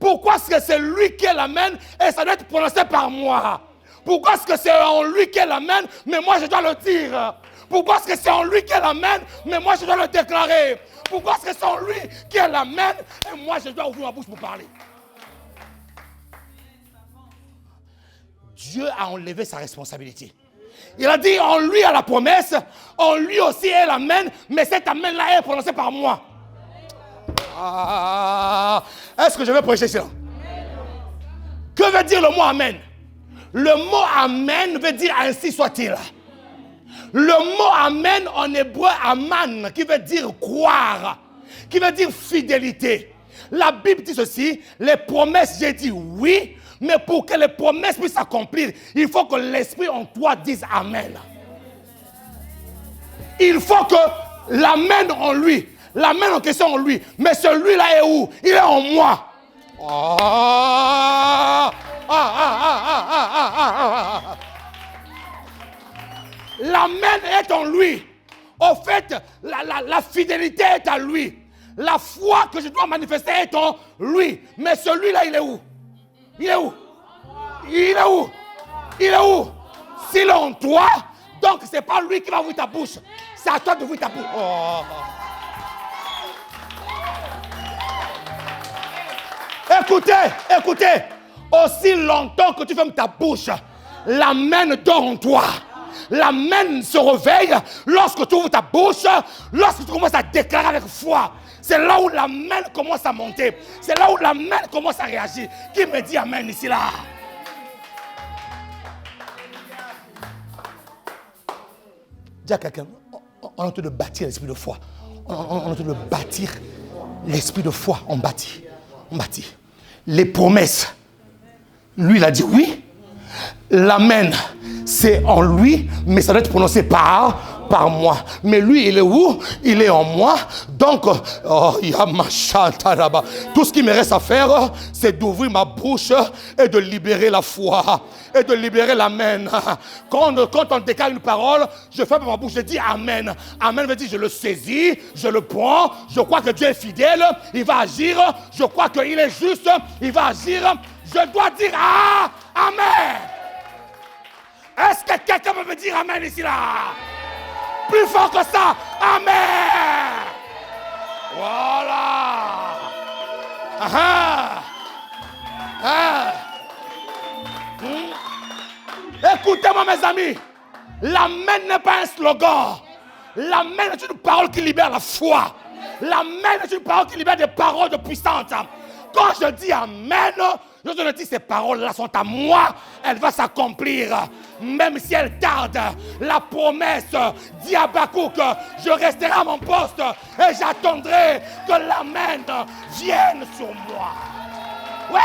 Pourquoi est-ce que c'est lui qui est l'amen et ça doit être prononcé par moi? Pourquoi est-ce que c'est en lui qui est l'amen, mais moi je dois le dire? Pourquoi est-ce que c'est en lui qui est l'amen, mais moi je dois le déclarer? Pourquoi est-ce que c'est en lui qui est l'amen et moi je dois ouvrir ma bouche pour parler? Dieu a enlevé sa responsabilité. Il a dit en lui a la promesse, en lui aussi est l'amen, mais cet amen-là est prononcé par moi. Est-ce que je vais prêcher ça? Que veut dire le mot amen? Le mot amen veut dire ainsi soit-il. Le mot amen en hébreu aman, qui veut dire croire, qui veut dire fidélité. La Bible dit ceci, les promesses, j'ai dit oui, mais pour que les promesses puissent s'accomplir, il faut que l'esprit en toi dise amen. Il faut que l'amen en lui, l'amen en question en lui, mais celui-là est où? Il est en moi. L'amen est en lui. Au fait, la fidélité est à lui. La foi que je dois manifester est en lui. Mais celui-là, il est où? Il est où? Il est où? Il est où? S'il est en toi, donc ce n'est pas lui qui va ouvrir ta bouche. C'est à toi d'ouvrir ta bouche. Écoutez. Aussi longtemps que tu fermes ta bouche, l'amen dort en toi. L'amen se réveille lorsque tu ouvres ta bouche, lorsque tu commences à déclarer avec foi. C'est là où l'amen commence à monter. C'est là où l'amen commence à réagir. Qui me dit amen ici là? Dis à quelqu'un, on est en train de bâtir l'esprit de foi. On est en train de bâtir l'esprit de foi. On bâtit. Les promesses. Lui, il a dit oui. L'amen, c'est en lui, mais ça doit être prononcé par moi. Mais lui, il est où? Il est en moi. Donc, tout ce qui me reste à faire, c'est d'ouvrir ma bouche et de libérer la foi. Et de libérer l'amen. Quand on décale une parole, je ferme ma bouche, je dis amen. Amen veut dire je le saisis, je le prends, je crois que Dieu est fidèle, il va agir, je crois qu'il est juste, il va agir. Je dois dire amen. Est-ce que quelqu'un peut me dire amen ici là? Plus fort que ça, amen. Voilà. Écoutez-moi mes amis, l'amen n'est pas un slogan. L'amen est une parole qui libère la foi. L'amen est une parole qui libère des paroles de puissance. Quand je dis amen, je te dis ces paroles-là sont à moi, elles vont s'accomplir. Même si elles tardent, la promesse dit à Habakkuk, je resterai à mon poste et j'attendrai que l'amen vienne sur moi. Ouais.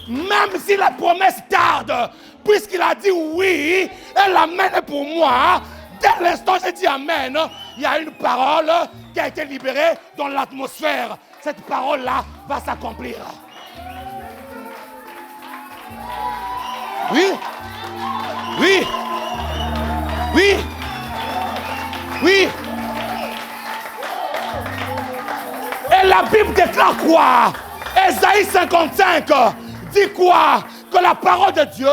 Même si la promesse tarde, puisqu'il a dit oui, et l'amen est pour moi, dès l'instant j'ai dit amen, il y a une parole qui a été libérée dans l'atmosphère. Cette parole-là va s'accomplir. Oui. Et la Bible déclare quoi? Ésaïe 55 dit quoi? Que la parole de Dieu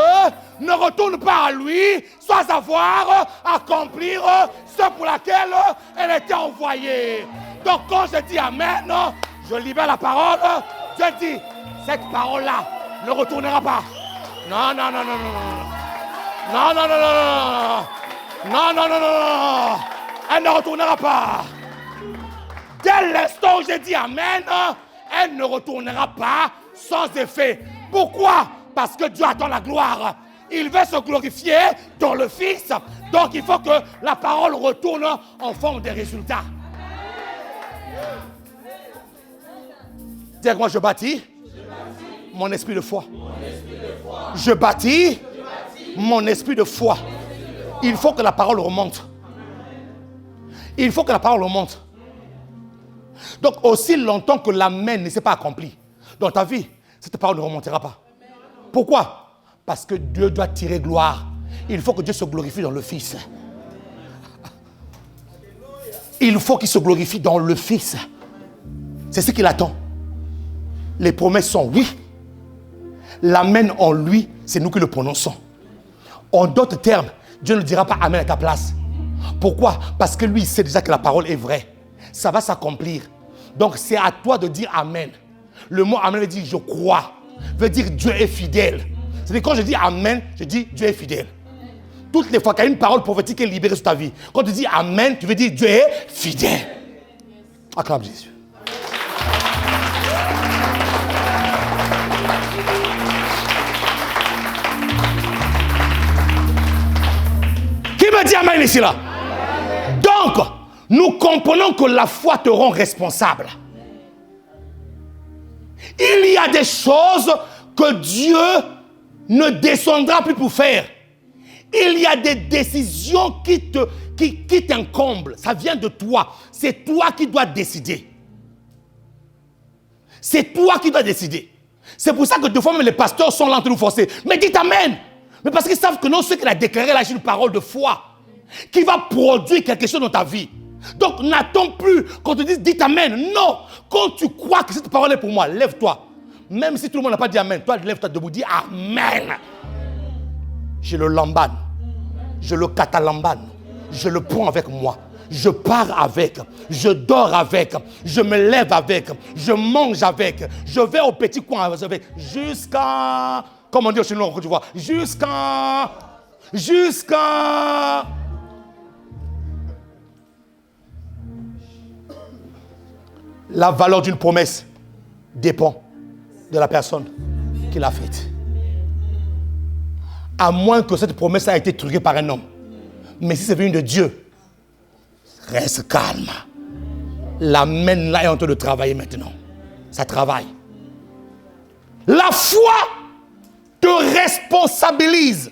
ne retourne pas à lui sans avoir accomplir ce pour laquelle elle était envoyée. Donc quand je dis Amen, je libère la parole, je dis, cette parole-là ne retournera pas. Non, non, non, non, non, non. Non, non, non, non, non. Non, non, non, non, non. Elle ne retournera pas. Dès l'instant où j'ai dit Amen, elle ne retournera pas sans effet. Pourquoi? Parce que Dieu attend la gloire. Il veut se glorifier dans le Fils. Donc il faut que la parole retourne en forme de résultats. Dis avec moi, je bâtis mon esprit de foi. Je bâtis mon esprit de foi. Il faut que la parole remonte. Il faut que la parole remonte. Donc aussi longtemps que l'amen ne s'est pas accompli dans ta vie, cette parole ne remontera pas. Pourquoi? Parce que Dieu doit tirer gloire. Il faut que Dieu se glorifie dans le Fils. Il faut qu'il se glorifie dans le Fils. C'est ce qu'il attend. Les promesses sont oui. L'amen en lui, c'est nous qui le prononçons. En d'autres termes, Dieu ne dira pas amen à ta place. Pourquoi? Parce que lui, il sait déjà que la parole est vraie. Ça va s'accomplir. Donc c'est à toi de dire amen. Le mot amen veut dire je crois. Veut dire Dieu est fidèle. C'est-à-dire quand je dis amen, je dis Dieu est fidèle. Toutes les fois qu'il y a une parole prophétique qui est libérée sur ta vie, quand tu dis amen, tu veux dire Dieu est fidèle. Acclame Jésus. Qui me dit amen ici là? Donc, nous comprenons que la foi te rend responsable. Il y a des choses que Dieu ne descendra plus pour faire. Il y a des décisions qui t'encombrent. Ça vient de toi. C'est toi qui dois décider. C'est toi qui dois décider. C'est pour ça que deux fois même les pasteurs sont là en train de nous forcer. Mais dites amen. Mais parce qu'ils savent que non, ce qu'il a déclaré là, c'est une parole de foi qui va produire quelque chose dans ta vie. Donc n'attends plus qu'on te dise dites amen. Non. Quand tu crois que cette parole est pour moi, lève-toi. Même si tout le monde n'a pas dit amen, toi lève-toi debout, dis amen. Je le lambane, je le catalambane, je le prends avec moi, je pars avec, je dors avec, je me lève avec, je mange avec, je vais au petit coin avec, jusqu'à, comment dire chez nous en Côte d'Ivoire, jusqu'à, la valeur d'une promesse dépend de la personne qui l'a faite. À moins que cette promesse ait été truquée par un homme. Mais si c'est venu de Dieu, reste calme. L'amen là est en train de travailler maintenant. Ça travaille. La foi te responsabilise.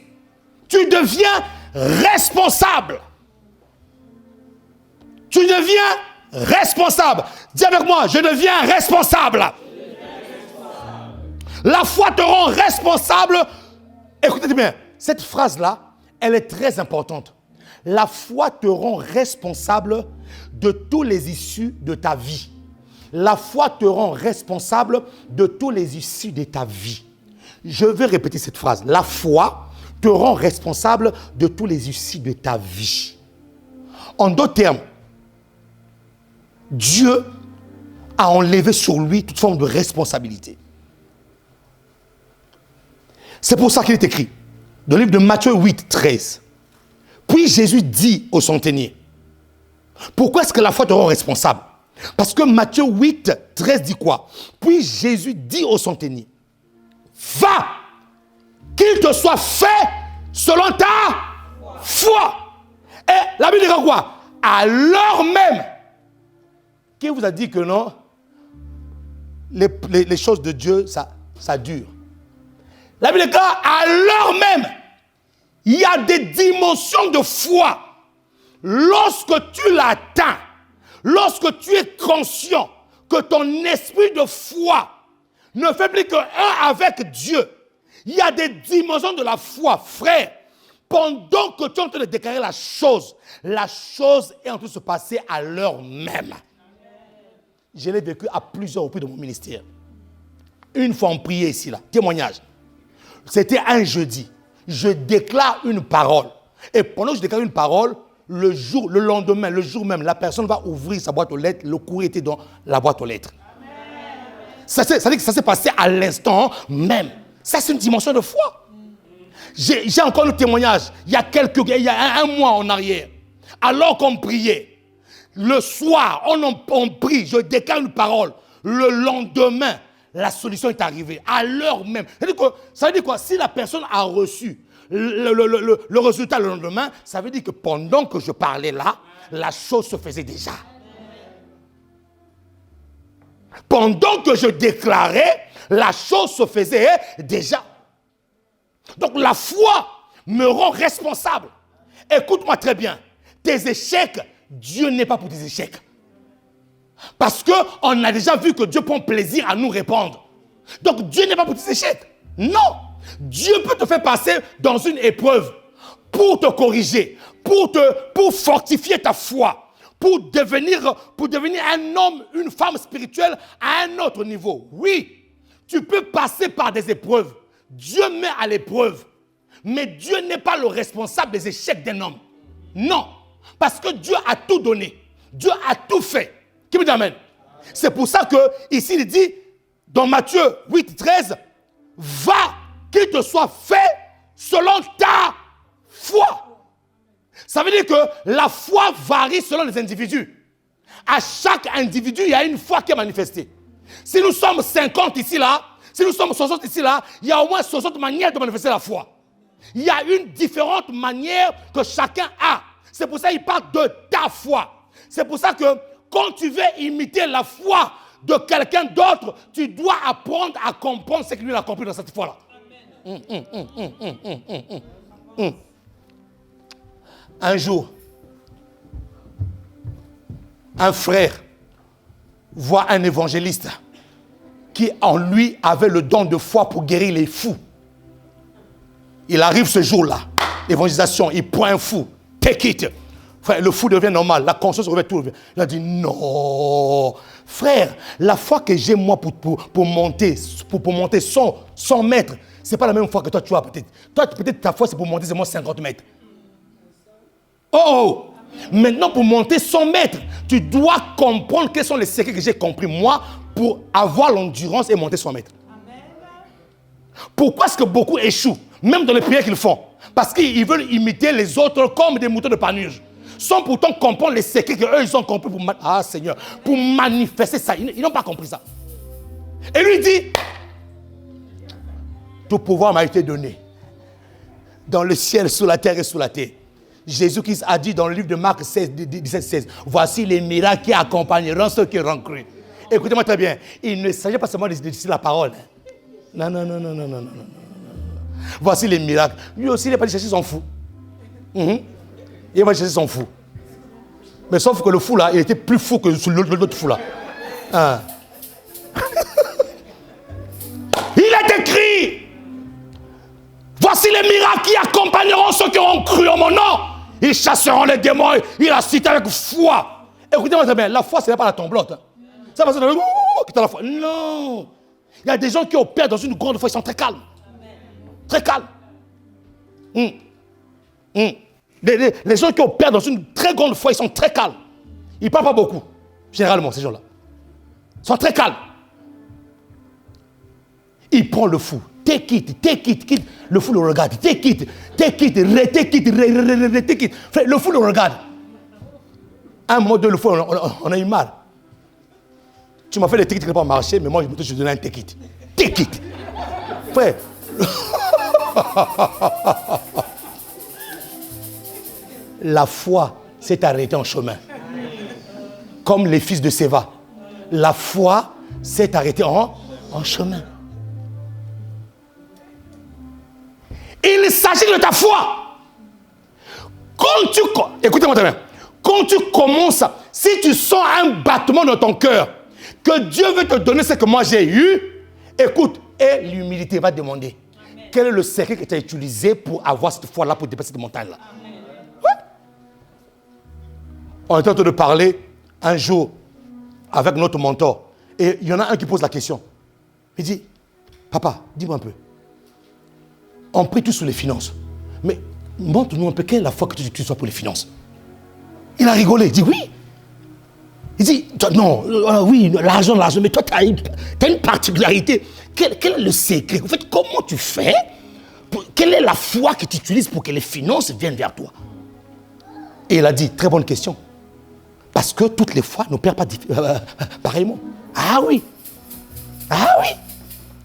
Tu deviens responsable. Tu deviens responsable. Dis avec moi, je deviens responsable. La foi te rend responsable. Écoutez bien, cette phrase-là, elle est très importante. La foi te rend responsable de tous les issues de ta vie. La foi te rend responsable de tous les issues de ta vie. Je vais répéter cette phrase. La foi te rend responsable de tous les issues de ta vie. En d'autres termes, Dieu a enlevé sur lui toute forme de responsabilité. C'est pour ça qu'il est écrit, dans le livre de Matthieu 8, 13. Puis Jésus dit au centenier, pourquoi est-ce que la foi te rend responsable? Parce que Matthieu 8, 13 dit quoi? Puis Jésus dit au centenier, va, qu'il te soit fait selon ta foi. Et la Bible dit quoi? Alors même, qui vous a dit que non, les choses de Dieu, ça dure. La Bible déclare, alors même, il y a des dimensions de foi. Lorsque tu l'atteins, lorsque tu es conscient que ton esprit de foi ne fait plus qu'un avec Dieu, il y a des dimensions de la foi, frère. Pendant que tu es en train de déclarer la chose est en train de se passer à l'heure même. Je l'ai vécu à plusieurs reprises de mon ministère. Une fois on priait ici, là, témoignage. C'était un jeudi. je déclare une parole. Et pendant que je déclare une parole, le lendemain, le jour même, la personne va ouvrir sa boîte aux lettres, le courrier était dans la boîte aux lettres. Ça dit que ça s'est passé à l'instant même. Ça, c'est une dimension de foi. J'ai encore le témoignage. Il y a un mois en arrière, alors qu'on priait, le soir, on prie, je déclare une parole. Le lendemain, la solution est arrivée, à l'heure même. Ça veut dire quoi? Si la personne a reçu le résultat le lendemain, ça veut dire que pendant que je parlais là, la chose se faisait déjà. Pendant que je déclarais, la chose se faisait déjà. Donc la foi me rend responsable. Écoute-moi très bien. Tes échecs, Dieu n'est pas pour tes échecs. Parce qu'on a déjà vu que Dieu prend plaisir à nous répondre. Donc Dieu n'est pas pour tes échecs. Non. Dieu peut te faire passer dans une épreuve pour te corriger, pour fortifier ta foi, pour devenir un homme, une femme spirituelle à un autre niveau. Oui, tu peux passer par des épreuves. Dieu met à l'épreuve. Mais Dieu n'est pas le responsable des échecs d'un homme. Non. Parce que Dieu a tout donné. Dieu a tout fait. Qui me dit amen? C'est pour ça que ici il dit, dans Matthieu 8, 13, va, qu'il te soit fait selon ta foi. Ça veut dire que la foi varie selon les individus. À chaque individu, il y a une foi qui est manifestée. Si nous sommes 50 ici, là, si nous sommes 60 ici, là, il y a au moins 60 manières de manifester la foi. Il y a une différente manière que chacun a. C'est pour ça qu'il parle de ta foi. C'est pour ça que quand tu veux imiter la foi de quelqu'un d'autre, tu dois apprendre à comprendre ce que lui a compris dans cette foi-là. Un jour, un frère voit un évangéliste qui en lui avait le don de foi pour guérir les fous. Il arrive ce jour-là, évangélisation, il prend un fou, take it. Frère, le fou devient normal, la conscience revient, tout revient. Il a dit non, frère, la foi que j'ai moi pour monter 100 mètres, c'est pas la même foi que toi tu as peut-être. Toi peut-être ta foi c'est pour monter seulement 50 mètres. Oh, maintenant pour monter 100 mètres, tu dois comprendre quels sont les secrets que j'ai compris moi pour avoir l'endurance et monter 100 mètres. Pourquoi est-ce que beaucoup échouent, même dans les prières qu'ils font? Parce qu'ils veulent imiter les autres comme des moutons de panurge. Sans pourtant comprendre les secrets qu'eux ils ont compris pour manifester ça. Ils n'ont pas compris ça. Et lui dit, tout pouvoir m'a été donné dans le ciel, sur la terre et sous la terre. Jésus-Christ a dit dans le livre de Marc 16, 17, 16, voici les miracles qui accompagneront ceux qui auront cru. Écoutez-moi très bien, il ne s'agit pas seulement de dire la parole. Non. Voici les miracles. Lui aussi, il n'est pas allé chercher son fou. Il va chercher son fou. Mais sauf que le fou là, il était plus fou que l'autre fou là. Il est écrit, voici les miracles qui accompagneront ceux qui auront cru en mon nom. Ils chasseront les démons. Il a cité avec foi. Écoutez-moi très bien, la foi, ce n'est pas la tomblote. Ça va se dire, la foi. Non. Il y a des gens qui opèrent dans une grande foi, ils sont très calmes. Très calmes. Les gens qui opèrent dans une très grande foi, ils sont très calmes. Ils ne parlent pas beaucoup, généralement, ces gens-là. Ils sont très calmes. Il prend le fou. Take it. Le fou le regarde. Take it. Le fou le regarde. Un moment de le fou, on a eu mal. Tu m'as fait des take it qui n'ont pas marché, mais moi, je te donne un take it. Take it. Frère. La foi s'est arrêtée en chemin. Comme les fils de Séva. La foi s'est arrêtée en chemin. Il s'agit de ta foi. Écoutez-moi très bien. Quand tu commences, si tu sens un battement dans ton cœur, que Dieu veut te donner ce que moi j'ai eu, écoute, et l'humilité va demander. Amen. Quel est le secret que tu as utilisé pour avoir cette foi-là, pour dépasser cette montagne-là? Ouais. On est en train de parler un jour avec notre mentor. Et il y en a un qui pose la question. Il dit, papa, dis-moi un peu. on prie tous sur les finances. Mais montre-nous un peu quelle est la foi que tu sois pour les finances. Il a rigolé, il dit oui. Il dit, non, oui, l'argent, mais toi, tu as une particularité. Quel est le secret? En fait, comment tu fais? Quelle est la foi que tu utilises pour que les finances viennent vers toi? Et il a dit, très bonne question. Parce que toutes les fois n'opèrent pas pareillement. Ah oui. Ah oui.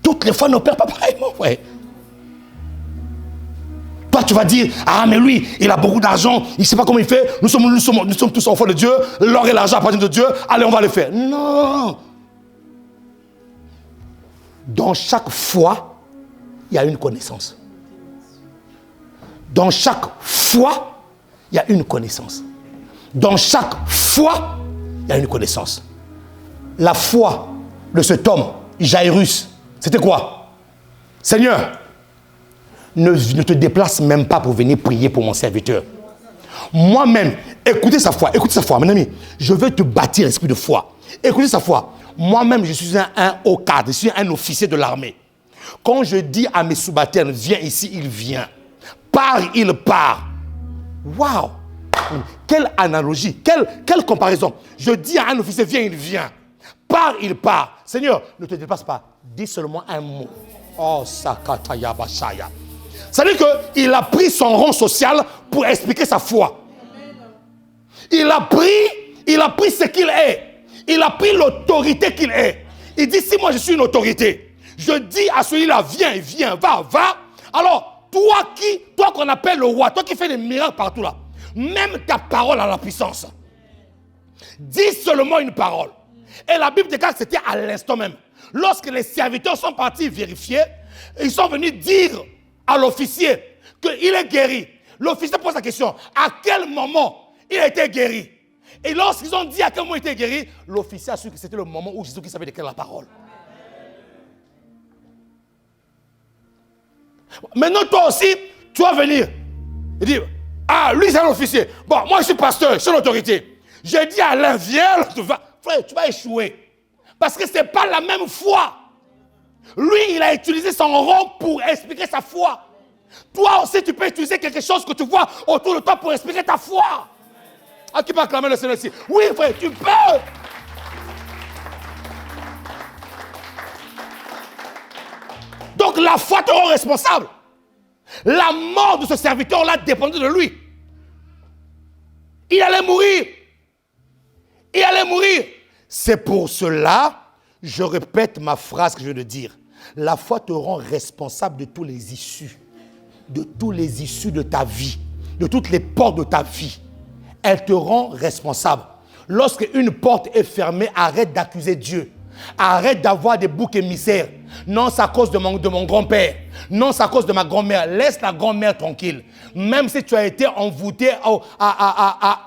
Toutes les fois n'opèrent pas pareillement, ouais. Toi, tu vas dire, ah mais lui, il a beaucoup d'argent, il ne sait pas comment il fait, nous sommes tous enfants de Dieu, l'or et l'argent appartiennent de Dieu, allez, on va le faire. Non. Dans chaque foi, il y a une connaissance. Dans chaque foi, il y a une connaissance. Dans chaque foi, il y a une connaissance. La foi de cet homme, Jairus, c'était quoi? Seigneur, ne te déplace même pas pour venir prier pour mon serviteur. Moi-même, écoutez sa foi, mon ami. Je veux te bâtir l'esprit de foi. Écoutez sa foi. Moi-même, je suis un haut cadre, je suis un officier de l'armée. Quand je dis à mes subalternes, viens ici, il vient. Pars, il part. Waouh! Quelle analogie, quelle comparaison. Je dis à un officier, viens, il vient. Pars, il part. Seigneur, ne te déplace pas. Dis seulement un mot. Oh, Sakataya Bashaya. C'est-à-dire qu'il a pris son rang social pour expliquer sa foi. Il a pris ce qu'il est. Il a pris l'autorité qu'il est. Il dit, si moi je suis une autorité, je dis à celui-là, viens, va. Alors, toi qu'on appelle le roi, toi qui fais des miracles partout là, même ta parole a la puissance. Dis seulement une parole. Et la Bible déclare que c'était à l'instant même. Lorsque les serviteurs sont partis vérifier, ils sont venus dire à l'officier qu'il est guéri. L'officier pose la question, à quel moment il a été guéri? Et lorsqu'ils ont dit à quel moment il était guéri, l'officier a su que c'était le moment où Jésus savait de quelle la parole. Maintenant, toi aussi, tu vas venir et dire, ah, lui c'est un officier. Bon, moi je suis pasteur, je suis l'autorité. J'ai dit à l'un, viens, frère, tu vas échouer. Parce que ce n'est pas la même foi. Lui, il a utilisé son rang pour expliquer sa foi. Toi aussi, tu peux utiliser quelque chose que tu vois autour de toi pour expliquer ta foi. Ah, qui peut acclamer le Seigneur ici? Oui, frère, tu peux. Donc, la foi te rend responsable. La mort de ce serviteur-là dépendait de lui. Il allait mourir. C'est pour cela, je répète ma phrase que je viens de dire. La foi te rend responsable de tous les issues. De tous les issues de ta vie. De toutes les portes de ta vie. Elle te rend responsable. Lorsque une porte est fermée, arrête d'accuser Dieu. Arrête d'avoir des boucs émissaires. Non, c'est à cause de mon grand-père. Non, c'est à cause de ma grand-mère. Laisse la grand-mère tranquille. Même si tu as été envoûté à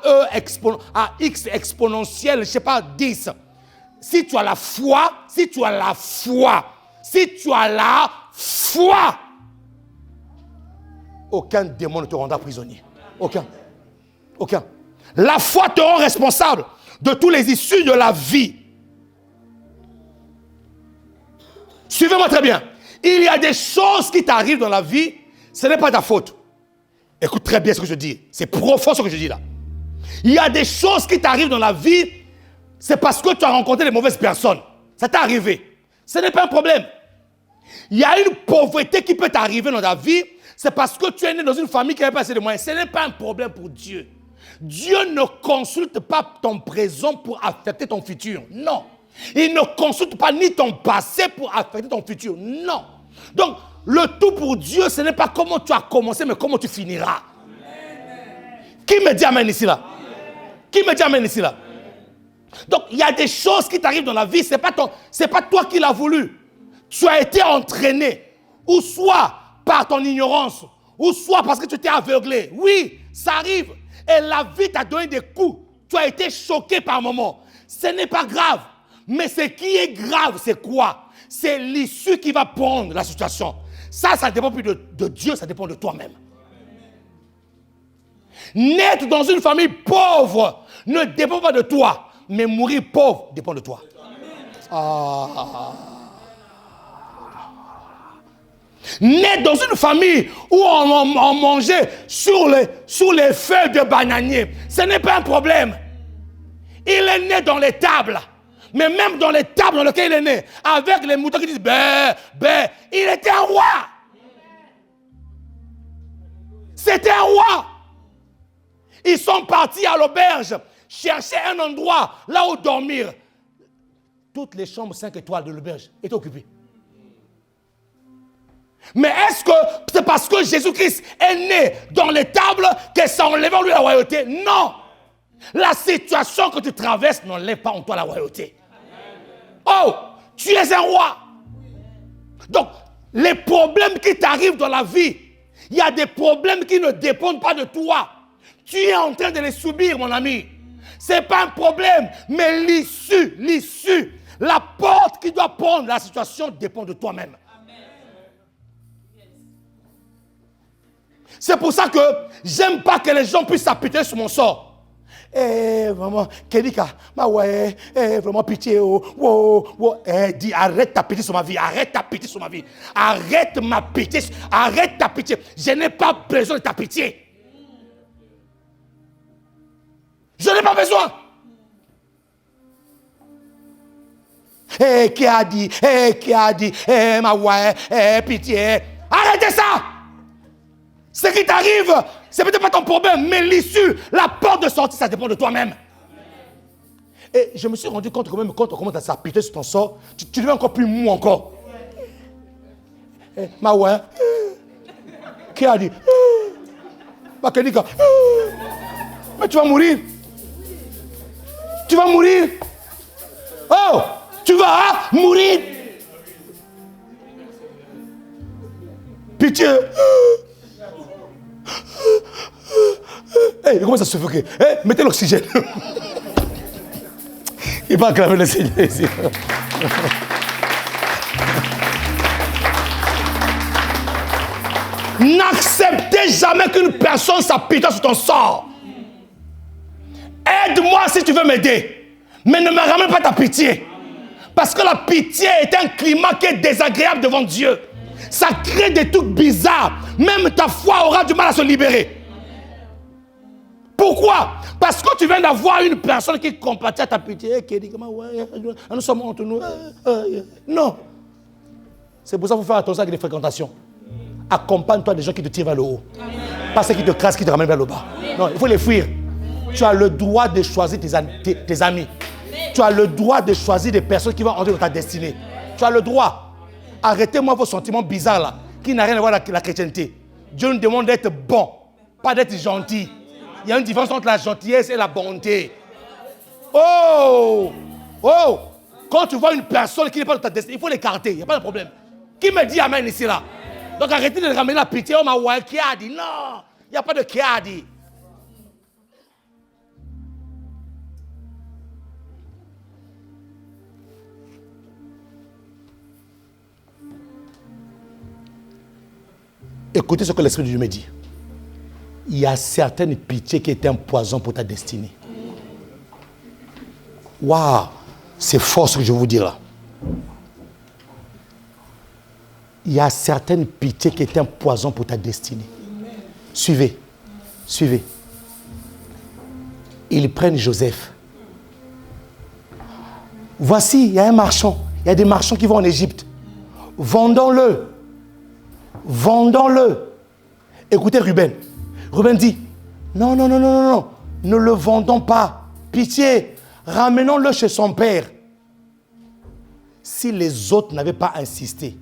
X exponentiel, je ne sais pas, 10. Si tu as la foi, aucun démon ne te rendra prisonnier. Aucun. La foi te rend responsable de tous les issues de la vie. Suivez-moi très bien. Il y a des choses qui t'arrivent dans la vie, ce n'est pas ta faute. Écoute très bien ce que je dis. C'est profond ce que je dis là. Il y a des choses qui t'arrivent dans la vie, c'est parce que tu as rencontré les mauvaises personnes. Ça t'est arrivé. Ce n'est pas un problème. Il y a une pauvreté qui peut t'arriver dans ta vie, c'est parce que tu es né dans une famille qui n'a pas assez de moyens. Ce n'est pas un problème pour Dieu. Dieu ne consulte pas ton présent pour affecter ton futur. Non. Il ne consulte pas ni ton passé pour affecter ton futur. Non. Donc, le tout pour Dieu, ce n'est pas comment tu as commencé, mais comment tu finiras. Amen. Qui me dit amen ici là? Qui me dit amen ici là? Donc, il y a des choses qui t'arrivent dans la vie, ce n'est pas toi qui l'as voulu. Tu as été entraîné, ou soit par ton ignorance, ou soit parce que tu t'es aveuglé. Oui, ça arrive. Et la vie t'a donné des coups. Tu as été choqué par moments. Ce n'est pas grave. Mais ce qui est grave, c'est quoi? C'est l'issue qui va prendre la situation. Ça ne dépend plus de Dieu, ça dépend de toi-même. Naître dans une famille pauvre ne dépend pas de toi. Mais mourir pauvre dépend de toi. Né dans une famille où on mangeait sur les feuilles de bananier, ce n'est pas un problème. Il est né dans les tables. Mais même dans les tables dans lesquelles il est né, avec les moutons qui disent bé, bé, il était un roi. C'était un roi. Ils sont partis à l'auberge, chercher un endroit là où dormir. Toutes les chambres 5 étoiles de l'auberge étaient occupées. Mais est-ce que c'est parce que Jésus-Christ est né dans les tables que ça enlève en lui la royauté? Non. La situation que tu traverses n'enlève pas en toi la royauté. Oh, tu es un roi. Donc, les problèmes qui t'arrivent dans la vie, il y a des problèmes qui ne dépendent pas de toi. Tu es en train de les subir, mon ami. Ce n'est pas un problème, mais l'issue, la porte qui doit prendre la situation dépend de toi-même. C'est pour ça que j'aime pas que les gens puissent s'appuyer sur mon sort. Vraiment, Kedika, vraiment pitié, dis arrête ta pitié sur ma vie, arrête ta pitié sur ma vie, arrête ma pitié, arrête ta pitié. Je n'ai pas besoin de ta pitié. Je n'ai pas besoin. Qui a dit, pitié. Arrêtez ça. Ce qui t'arrive, c'est peut-être pas ton problème, mais l'issue, la porte de sortie, ça dépend de toi-même. Et je me suis rendu compte que même quand on commence à s'appuyer sur ton sort, tu deviens encore plus mou encore. Qui a dit, mais tu vas mourir. Tu vas mourir. Oh, tu vas mourir. Pitié. Hey, comment ça se suffoquer? Hey, mettez l'oxygène. Il va acclamer le Seigneur ici. N'acceptez jamais qu'une personne s'apitoie sur ton sort. Aide-moi si tu veux m'aider. Mais ne me ramène pas ta pitié. Parce que la pitié est un climat qui est désagréable devant Dieu. Ça crée des trucs bizarres. Même ta foi aura du mal à se libérer. Pourquoi? Parce que tu viens d'avoir une personne qui compatit à ta pitié, qui dit nous sommes entre nous. Non. C'est pour ça qu'il faut faire attention avec les fréquentations. Accompagne-toi des gens qui te tirent vers le haut. Pas ceux qui te crassent, qui te ramènent vers le bas. Non, il faut les fuir. Tu as le droit de choisir tes amis. Tu as le droit de choisir des personnes qui vont entrer dans ta destinée. Tu as le droit. Arrêtez-moi vos sentiments bizarres là, qui n'ont rien à voir avec la chrétienté. Dieu nous demande d'être bon, pas d'être gentil. Il y a une différence entre la gentillesse et la bonté. Oh! Oh! Quand tu vois une personne qui n'est pas dans ta destinée, il faut l'écarter, il n'y a pas de problème. Qui me dit amen ici là? Donc arrêtez de ramener la pitié. Oh ma ouais, qui a dit? Non! Il n'y a pas de qui a dit. Écoutez ce que l'Esprit de Dieu me dit. Il y a certaines pitiés qui étaient un poison pour ta destinée. Waouh! C'est fort ce que je vais vous dire là. Il y a certaines pitiés qui étaient un poison pour ta destinée. Suivez. Suivez. Ils prennent Joseph. Voici, il y a un marchand. Il y a des marchands qui vont en Égypte. Vendons-le. Vendons-le. Écoutez Ruben. Ruben dit, non, ne le vendons pas. Pitié, ramenons-le chez son père. Si les autres n'avaient pas insisté,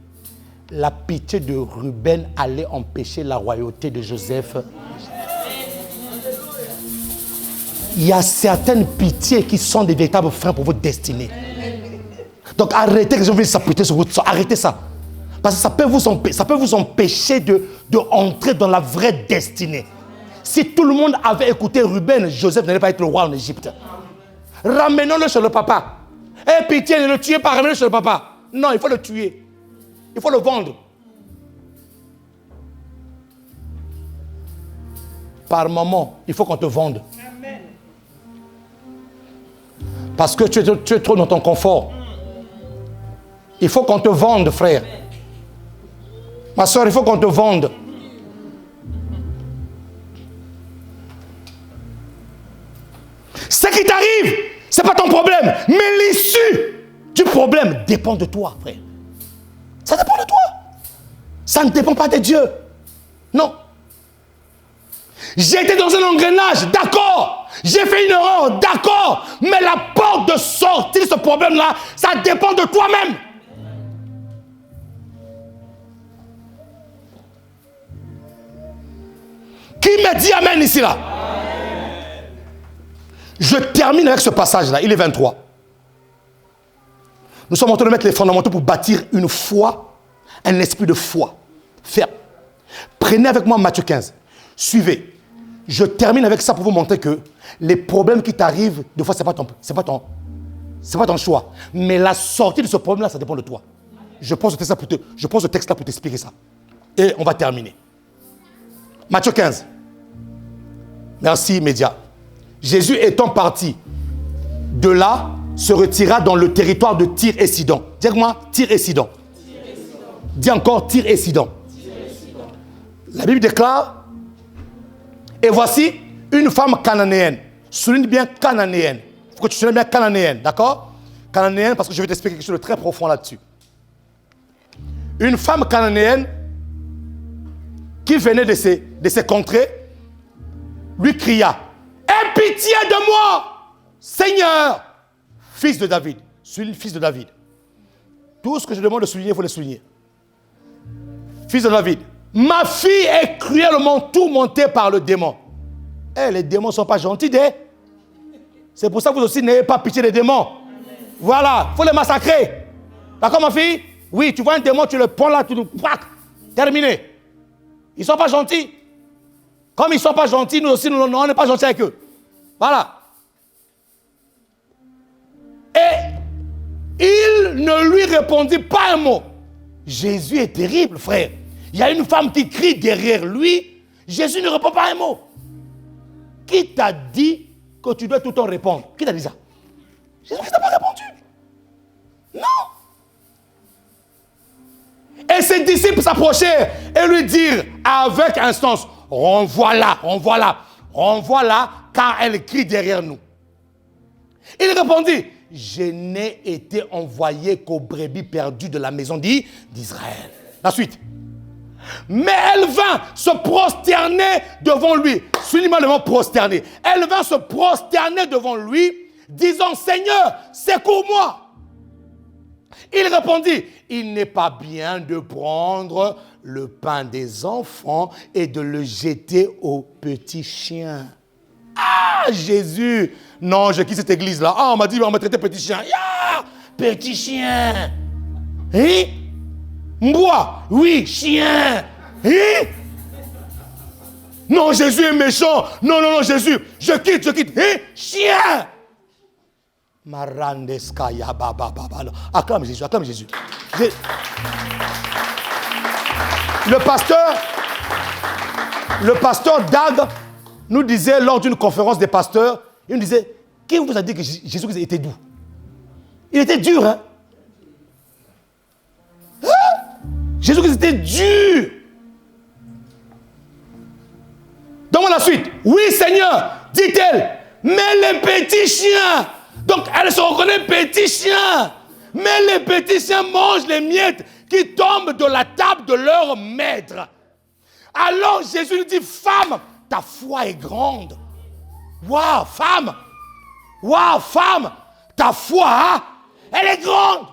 la pitié de Ruben allait empêcher la royauté de Joseph. Il y a certaines pitiés qui sont des véritables freins pour votre destinée. Donc arrêtez que les gens viennent s'appuyer sur votre sort. Arrêtez ça. Parce que ça peut vous empêcher de entrer dans la vraie destinée. Si tout le monde avait écouté Ruben, Joseph n'allait pas être le roi en Égypte. Ramenons-le chez le papa. Eh pitié, ne le tuez pas, ramenez-le chez le papa. Non, il faut le tuer. Il faut le vendre. Par moment, il faut qu'on te vende. Parce que tu es trop dans ton confort. Il faut qu'on te vende, frère. Ma soeur, il faut qu'on te vende. Ce qui t'arrive, ce n'est pas ton problème. Mais l'issue du problème dépend de toi, frère. Ça dépend de toi. Ça ne dépend pas de Dieu. Non. J'ai été dans un engrenage, d'accord. J'ai fait une erreur, d'accord. Mais la porte de sortie de ce problème-là, ça dépend de toi-même. Qui me dit amen ici là? Je termine avec ce passage-là, il est 23. Nous sommes en train de mettre les fondamentaux pour bâtir une foi, un esprit de foi ferme. Prenez avec moi Matthieu 15. Suivez. Je termine avec ça pour vous montrer que les problèmes qui t'arrivent, des fois, ce n'est pas ton choix. Mais la sortie de ce problème-là, ça dépend de toi. Je pose le texte-là pour t'expliquer ça. Et on va terminer. Matthieu 15. Merci, médias. Jésus étant parti de là, se retira dans le territoire de Tyr et Sidon. Dis-moi, Tyr et Sidon. Dis encore Tyr et Sidon. La Bible déclare, et voici une femme cananéenne. Souligne bien cananéenne. Il faut que tu soulignes bien cananéenne, d'accord? Cananéenne, parce que je vais t'expliquer quelque chose de très profond là-dessus. Une femme cananéenne qui venait de ces contrées lui cria, aie pitié de moi, Seigneur, fils de David. Suis fils de David. Tout ce que je demande de souligner, il faut le souligner. Fils de David. Ma fille est cruellement tourmentée par le démon. Les démons ne sont pas gentils, c'est pour ça que vous aussi n'ayez pas pitié des démons. Voilà, il faut les massacrer. D'accord, ma fille? Oui, tu vois un démon, tu le prends là, tu le braques. Terminé. Ils ne sont pas gentils. Comme ils ne sont pas gentils, nous aussi, on n'est pas gentils avec eux. Voilà. Et il ne lui répondit pas un mot. Jésus est terrible, frère. Il y a une femme qui crie derrière lui. Jésus ne répond pas un mot. Qui t'a dit que tu dois tout le temps répondre? Qui t'a dit ça? Jésus n'a pas répondu. Non. Et ses disciples s'approchèrent et lui dirent avec instance, renvoie-la, car elle crie derrière nous. Il répondit, je n'ai été envoyé qu'aux brebis perdues de la maison d'Israël. La suite. Mais elle vint se prosterner devant lui. Suis-moi le mot prosterner. Elle vint se prosterner devant lui, disant, Seigneur, secours-moi. Il répondit, il n'est pas bien de prendre le pain des enfants et de le jeter aux petits chiens. Ah, Jésus! Non, je quitte cette église-là. Ah, on m'a dit, on m'a traité petit chien. Ah, petit chien. Hein? Moi, oui, chien. Hein? Non, Jésus est méchant. Non, Jésus, je quitte. Hein? Chien. Marandeskaya baba. Acclame Jésus. Le pasteur Dag nous disait lors d'une conférence des pasteurs, il nous disait, qui vous a dit que Jésus était doux? Il était dur, hein? Jésus était dur. Donne-moi la suite. Oui, Seigneur, dit-elle, mais les petits chiens. Donc, elle se reconnaît petit chien. Mais les petits chiens mangent les miettes qui tombent de la table de leur maître. Alors Jésus lui dit, femme, ta foi est grande. Waouh, femme, ta foi, hein, elle est grande.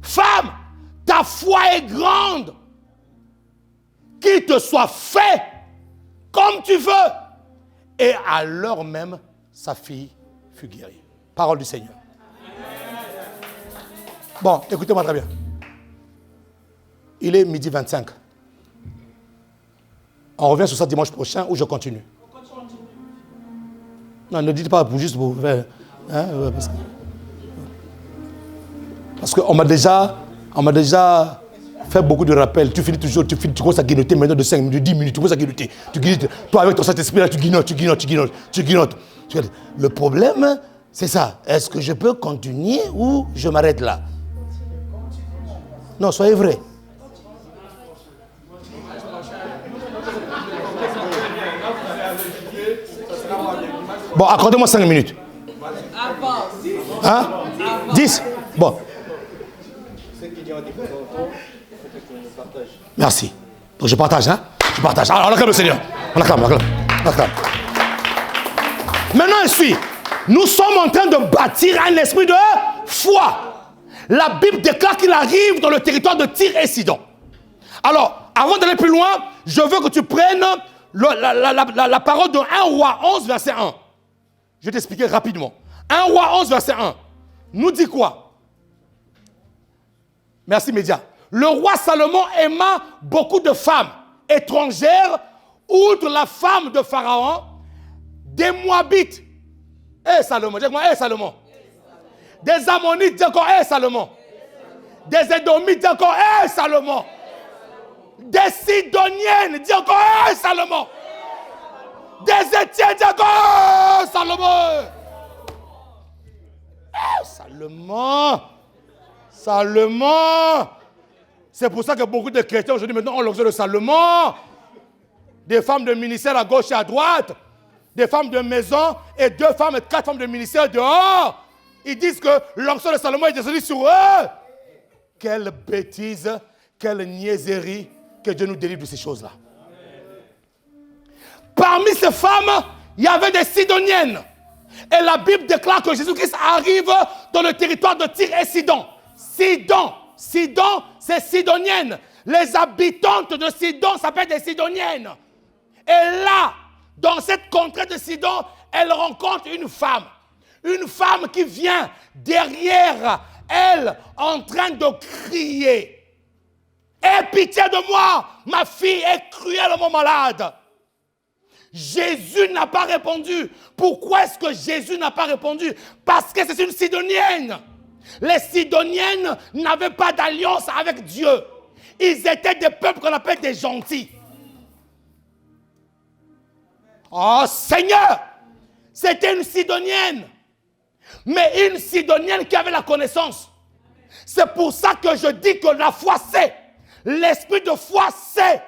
Femme, ta foi est grande. Qu'il te soit fait comme tu veux. Et à l'heure même, sa fille fut guérie. Parole du Seigneur. Bon, écoutez-moi très bien. Il est 12h25. On revient sur ça dimanche prochain ou je continue? Non, ne dites pas juste pour faire. Hein, parce qu'on m'a déjà fait beaucoup de rappels. Tu finis toujours, tu commences à guignoter maintenant de 5 minutes, 10 minutes, tu commences à guignoter. Tu guignotes. Toi, avec ton Saint-Esprit-là, tu guignotes. Le problème, c'est ça. Est-ce que je peux continuer ou je m'arrête là? Non, soyez vrai. Bon, accordez-moi 5 minutes. Hein? 10? Bon. Merci. Donc je partage, hein? Je partage. Alors, on acclame le Seigneur. On acclame, on acclame. On acclame. Maintenant, suis. Nous sommes en train de bâtir un esprit de foi. La Bible déclare qu'il arrive dans le territoire de Tyr et Sidon. Alors, avant d'aller plus loin, je veux que tu prennes la parole de 1 Roi 11, verset 1. Je vais t'expliquer rapidement. 1 Roi 11, verset 1. Nous dit quoi? Merci, Média. Le roi Salomon aima beaucoup de femmes étrangères, outre la femme de Pharaon, des Moabites. Salomon, dis-moi, Salomon. Des Ammonites, dis encore, Salomon. Des Édomites, dis encore, Salomon. Des Sidoniennes, dis encore, Salomon. Des Étiens, dis encore, Salomon. Salomon. Salomon. C'est pour ça que beaucoup de chrétiens aujourd'hui maintenant ont l'onction de Salomon. Des femmes de ministère à gauche et à droite. Des femmes de maison et 2 femmes et 4 femmes de ministère dehors. Ils disent que l'onction de Salomon est descendue sur eux. Quelle bêtise, quelle niaiserie, que Dieu nous délivre de ces choses-là. Parmi ces femmes, il y avait des Sidoniennes. Et la Bible déclare que Jésus-Christ arrive dans le territoire de Tyr et Sidon. Sidon, c'est Sidonienne. Les habitantes de Sidon s'appellent des Sidoniennes. Et là, dans cette contrée de Sidon, elle rencontre une femme. Une femme qui vient derrière elle en train de crier. Aie pitié de moi, ma fille est cruellement malade. Jésus n'a pas répondu. Pourquoi est-ce que Jésus n'a pas répondu? Parce que c'est une Sidonienne. Les Sidoniennes n'avaient pas d'alliance avec Dieu. Ils étaient des peuples qu'on appelle des gentils. Oh Seigneur, c'était une Sidonienne. Mais une Sidonienne qui avait la connaissance. C'est pour ça que je dis que la foi c'est. L'esprit de foi c'est.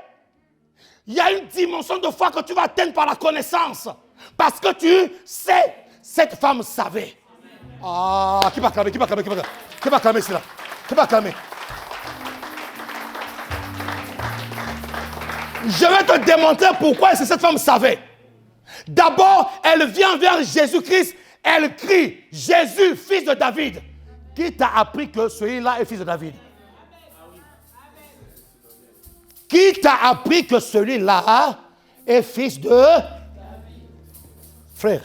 Il y a une dimension de foi que tu vas atteindre par la connaissance. Parce que tu sais, cette femme savait. Ah, qui va acclamer, qui va acclamer, qui va acclamer cela? Qui va acclamer? Je vais te démontrer pourquoi est-ce que cette femme savait. D'abord, elle vient vers Jésus-Christ, elle crie, Jésus, fils de David. Qui t'a appris que celui-là est fils de David? Qui t'a appris que celui-là est fils de David? Frère,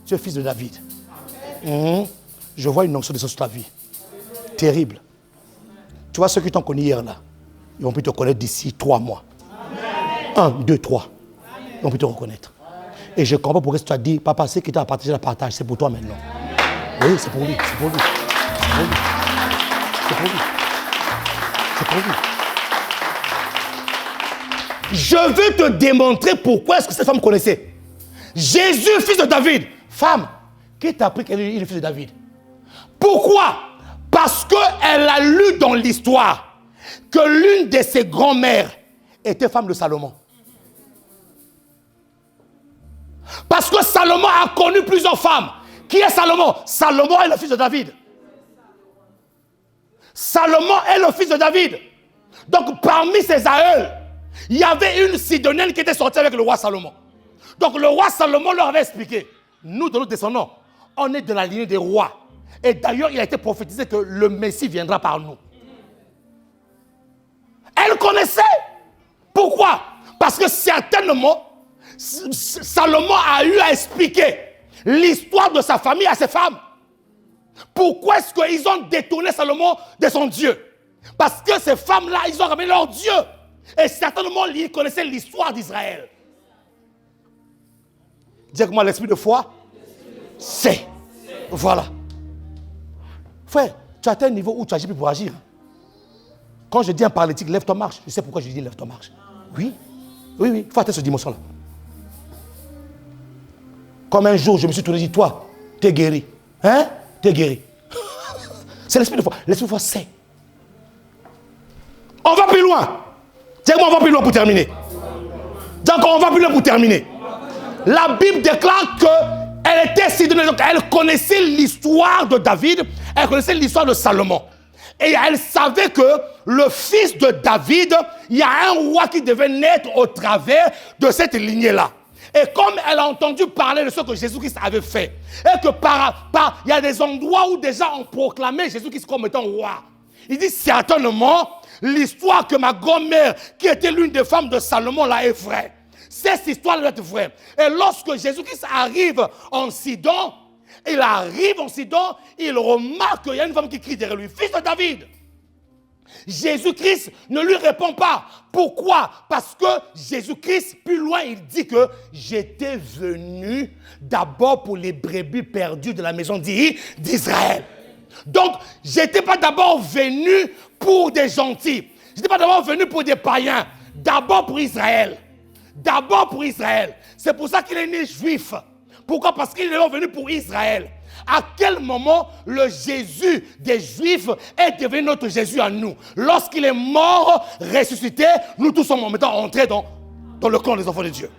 tu es fils de David. Je vois une onction de ça sur ta vie. Terrible. Tu vois ceux qui t'ont connu hier là, ils vont plus te connaître d'ici 3 mois. 1, 2, 3. Ils vont plus te reconnaître. Et je comprends pourquoi tu as dit, papa, c'est qui t'a partagé la partage, c'est pour toi maintenant. Oui, c'est pour lui, c'est pour lui. C'est pour lui. C'est pour lui. C'est pour lui. Je veux te démontrer pourquoi est-ce que cette femme connaissait. Jésus, fils de David. Femme, qui t'a appris qu'il est le fils de David? Pourquoi? Parce qu'elle a lu dans l'histoire que l'une de ses grand-mères était femme de Salomon. Parce que Salomon a connu plusieurs femmes. Qui est Salomon? Salomon est le fils de David. Salomon est le fils de David. Donc parmi ses aïeuls, il y avait une Sidonienne qui était sortie avec le roi Salomon. Donc le roi Salomon leur avait expliqué, nous de nos descendants, on est de la lignée des rois. Et d'ailleurs, il a été prophétisé que le Messie viendra par nous. Elle connaissait. Pourquoi? Parce que certainement, Salomon a eu à expliquer l'histoire de sa famille à ses femmes. Pourquoi est-ce qu'ils ont détourné Salomon de son Dieu? Parce que ces femmes-là, ils ont ramené leur Dieu. Et certainement, ils connaissaient l'histoire d'Israël. Dis-moi, l'esprit de foi, c'est. Voilà. Frère, tu as atteint un niveau où tu agis plus pour agir. Quand je dis un paralytique, lève ton marche. Je sais pourquoi je dis lève ton marche. Oui, oui, oui. Il faut atteindre cette dimension-là. Comme un jour, je me suis tourné et dit, toi, t'es guéri. Hein? T'es guéri. C'est l'esprit de foi. L'esprit de foi, c'est. On va plus loin. Dis-moi, on va plus loin pour terminer. Dis encore, on va plus loin pour terminer. La Bible déclare qu'elle était sidonienne, donc elle connaissait l'histoire de David, elle connaissait l'histoire de Salomon. Et elle savait que le fils de David, il y a un roi qui devait naître au travers de cette lignée-là. Et comme elle a entendu parler de ce que Jésus-Christ avait fait, et que il y a des endroits où déjà on proclamait Jésus-Christ comme étant roi. Il dit certainement, l'histoire que ma grand-mère, qui était l'une des femmes de Salomon, là est vraie. Cette histoire doit être vraie. Et lorsque Jésus-Christ arrive en Sidon, il remarque qu'il y a une femme qui crie derrière lui, fils de David. Jésus-Christ ne lui répond pas. Pourquoi? Parce que Jésus-Christ, plus loin, il dit que j'étais venu d'abord pour les brebis perdues de la maison d'Israël. Donc, je n'étais pas d'abord venu pour des gentils. Je n'étais pas d'abord venu pour des païens. D'abord pour Israël. D'abord pour Israël. C'est pour ça qu'il est né juif. Pourquoi? Parce qu'il est venu pour Israël. À quel moment le Jésus des Juifs est devenu notre Jésus à nous? Lorsqu'il est mort, ressuscité, nous tous sommes en même temps entrés dans le clan des enfants de Dieu.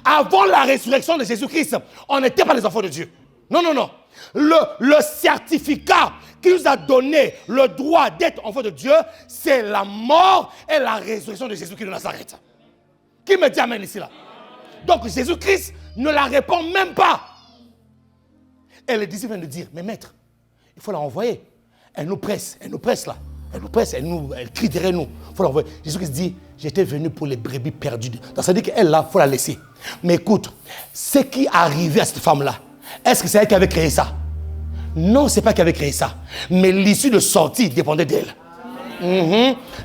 Avant la résurrection de Jésus-Christ, on n'était pas les enfants de Dieu. Non, non, non. Le certificat qui nous a donné le droit d'être enfants de Dieu, c'est la mort et la résurrection de Jésus-Christ de Nazareth. Qui me dit amen ici là? Donc Jésus-Christ ne la répond même pas. Et les disciples viennent de dire, mais maître, il faut la renvoyer. Elle nous presse là. Elle crie derrière nous. Il faut la renvoyer. Jésus-Christ dit, j'étais venu pour les brebis perdues. Donc ça veut dire qu'elle là, il faut la laisser. Mais écoute, ce qui arrivait à cette femme-là, est-ce que c'est elle qui avait créé ça? Non, ce n'est pas elle qui avait créé ça. Mais l'issue de sortie dépendait d'elle.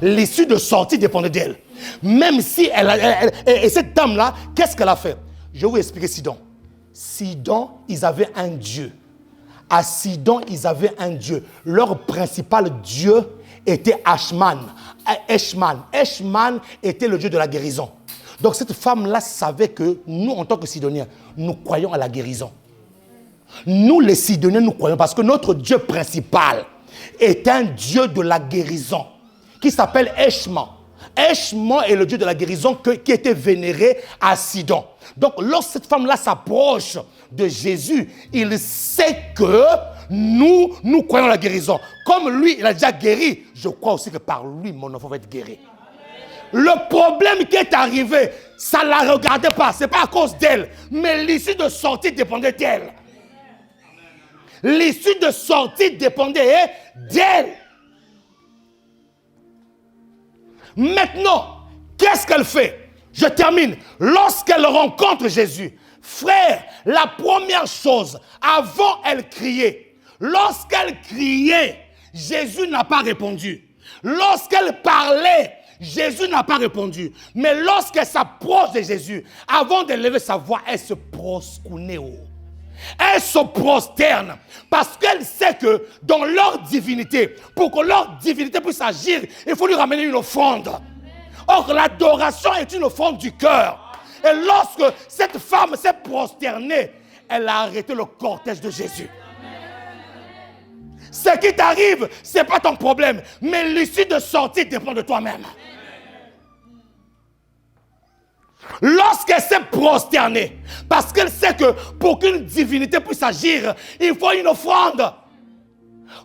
L'issue de sortie dépendait d'elle. Même si et cette dame-là, qu'est-ce qu'elle a fait? Je vais vous expliquer Sidon. Sidon, ils avaient un dieu. À Sidon, ils avaient un dieu. Leur principal dieu était Eshman. Eshman était le dieu de la guérison. Donc cette femme-là savait que nous, en tant que Sidoniens, nous croyons à la guérison. Nous, les Sidoniens, nous croyons parce que notre dieu principal est un dieu de la guérison qui s'appelle Eshman. Eshman est le dieu de la guérison qui était vénéré à Sidon. Donc, lorsque cette femme-là s'approche de Jésus, il sait que nous croyons à la guérison. Comme lui, il a déjà guéri, je crois aussi que par lui, mon enfant va être guéri. Le problème qui est arrivé, ça ne la regardait pas. Ce n'est pas à cause d'elle. Mais l'issue de sortie dépendait d'elle. L'issue de sortie dépendait d'elle. Maintenant, qu'est-ce qu'elle fait? Je termine. Lorsqu'elle rencontre Jésus, frère, la première chose, avant elle criait. Lorsqu'elle criait, Jésus n'a pas répondu. Lorsqu'elle parlait, Jésus n'a pas répondu. Mais lorsqu'elle s'approche de Jésus, avant d'élever sa voix, elle se prosterne. Elle se prosterne parce qu'elle sait que dans leur divinité, pour que leur divinité puisse agir, il faut lui ramener une offrande. Or, l'adoration est une offrande du cœur. Et lorsque cette femme s'est prosternée, elle a arrêté le cortège de Jésus. Ce qui t'arrive, ce n'est pas ton problème, mais l'issue de sortie dépend de toi-même. Lorsqu'elle s'est prosternée, parce qu'elle sait que pour qu'une divinité puisse agir, il faut une offrande.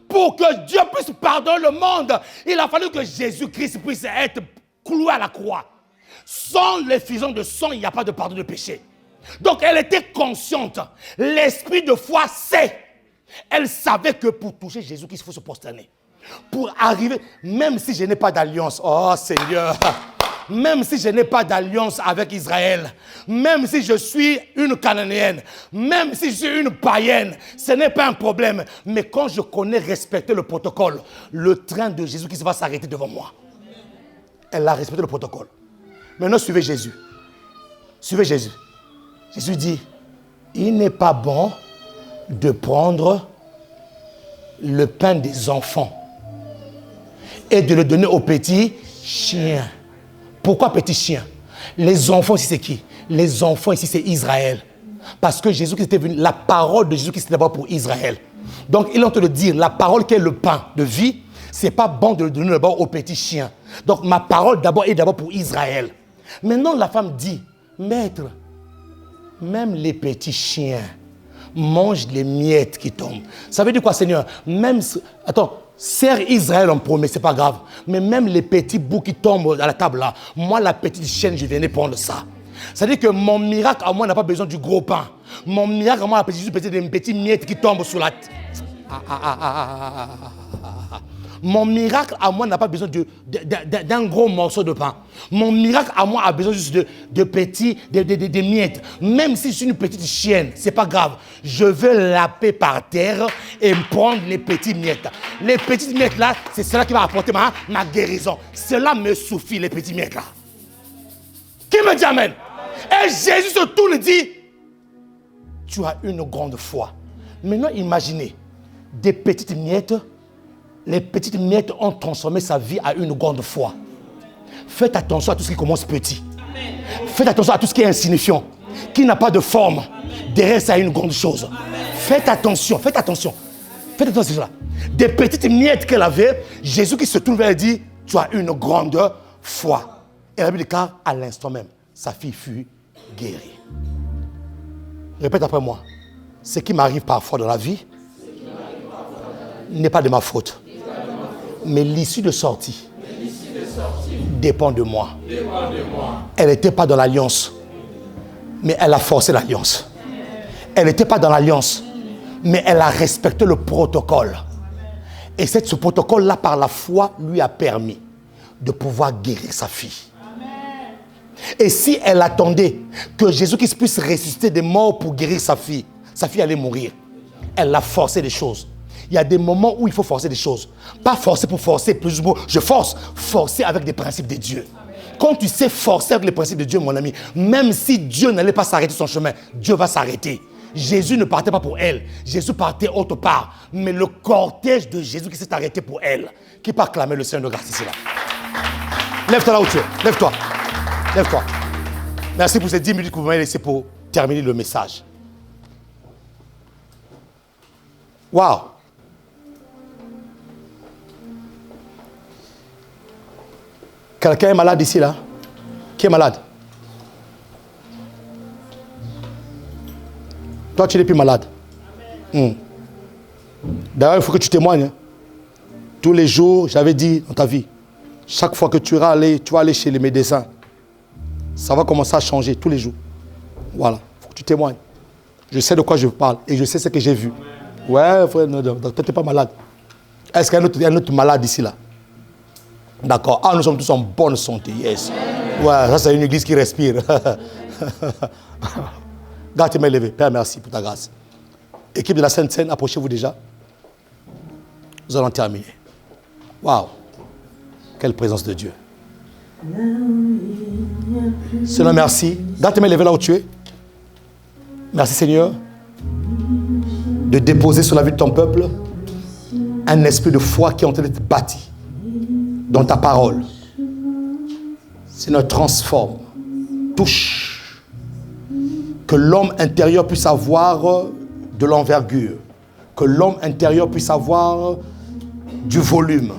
Pour que Dieu puisse pardonner le monde, il a fallu que Jésus-Christ puisse être cloué à la croix. Sans l'effusion de sang, il n'y a pas de pardon de péché. Donc elle était consciente. L'esprit de foi sait. Elle savait que pour toucher Jésus-Christ, il faut se prosterner. Pour arriver, même si je n'ai pas d'alliance, oh Seigneur, même si je n'ai pas d'alliance avec Israël, même si je suis une Cananéenne, même si je suis une païenne, ce n'est pas un problème. Mais quand je connais respecter le protocole, le train de Jésus-Christ va s'arrêter devant moi. Elle a respecté le protocole. Maintenant, suivez Jésus. Suivez Jésus. Jésus dit, il n'est pas bon de prendre le pain des enfants et de le donner aux petits chiens. Pourquoi petits chiens? Les enfants ici, c'est qui? Les enfants ici, c'est Israël. Parce que Jésus-Christ était venu, la parole de Jésus-Christ était d'abord pour Israël. Donc, il est en train de dire, la parole qui est le pain de vie, Ce n'est pas bon de le donner d'abord aux petits chiens. Donc ma parole d'abord est d'abord pour Israël. Maintenant la femme dit, maître, même les petits chiens mangent les miettes qui tombent. Ça veut dire quoi, Seigneur? Même, attends, serre Israël en premier, c'est pas grave. Mais même les petits bouts qui tombent à la table là, moi la petite chienne, je viens de prendre ça. Ça veut dire que mon miracle à moi n'a pas besoin du gros pain. Mon miracle à moi a juste besoin des petits miettes qui tombent sur la tête. Mon miracle à moi n'a pas besoin d'un gros morceau de pain. Mon miracle à moi a besoin juste de petits, de miettes. Même si je suis une petite chienne, c'est pas grave. Je veux laper par terre et prendre les petites miettes. Les petites miettes là, c'est cela qui va apporter ma guérison. Cela me suffit, les petites miettes là. Qui me dit amen? Et Jésus se tourne et dit, tu as une grande foi. Maintenant imaginez, des petites miettes. Les petites miettes ont transformé sa vie à une grande foi. Faites attention à tout ce qui commence petit. Amen. Faites attention à tout ce qui est insignifiant, qui n'a pas de forme. Derrière ça, une grande chose. Amen. Faites attention, faites attention. Faites attention à cela. Des petites miettes qu'elle avait, Jésus qui se tourne vers elle dit, tu as une grande foi. Et la Bible déclare, à l'instant même, sa fille fut guérie. Répète après moi. Ce qui m'arrive parfois dans la vie n'est pas de ma faute. Mais l'issue de sortie dépend de moi. Elle n'était pas dans l'alliance, mais elle a forcé l'alliance. Elle n'était pas dans l'alliance, mais elle a respecté le protocole. Et ce protocole-là, par la foi, lui a permis de pouvoir guérir sa fille. Et si elle attendait que Jésus-Christ puisse ressusciter des morts pour guérir sa fille allait mourir. Elle a forcé les choses. Il y a des moments où il faut forcer des choses. Pas forcer pour forcer, plus ou moins. Je force. Forcer avec des principes de Dieu. Quand tu sais forcer avec les principes de Dieu, mon ami, même si Dieu n'allait pas s'arrêter son chemin, Dieu va s'arrêter. Jésus ne partait pas pour elle. Jésus partait autre part. Mais le cortège de Jésus qui s'est arrêté pour elle, qui peut acclamer le Seigneur de grâce ici là. Lève-toi là où tu es. Lève-toi. Lève-toi. Merci pour ces 10 minutes que vous m'avez laissé pour terminer le message. Waouh. Quelqu'un est malade ici, là? Qui est malade? Toi, tu n'es plus malade. D'ailleurs, il faut que tu témoignes. Hein. Tous les jours, j'avais dit dans ta vie, chaque fois que tu vas aller chez les médecins, ça va commencer à changer tous les jours. Voilà, il faut que tu témoignes. Je sais de quoi je parle et je sais ce que j'ai vu. Ouais, frère, toi, tu n'es pas malade. Est-ce qu'il y a un autre malade ici, là? D'accord. Ah, nous sommes tous en bonne santé. Yes. Ouais, ça c'est une église qui respire. Garde tes mains levées. Père, merci pour ta grâce. Équipe de la Sainte Seine, approchez-vous déjà. Nous allons terminer. Waouh. Quelle présence de Dieu. Seigneur, merci. Garde tes mains levées là où tu es. Merci, Seigneur, de déposer sur la vie de ton peuple un esprit de foi qui est en train d'être bâti dans ta parole. Seigneur, transforme, touche, que l'homme intérieur puisse avoir de l'envergure, que l'homme intérieur puisse avoir du volume,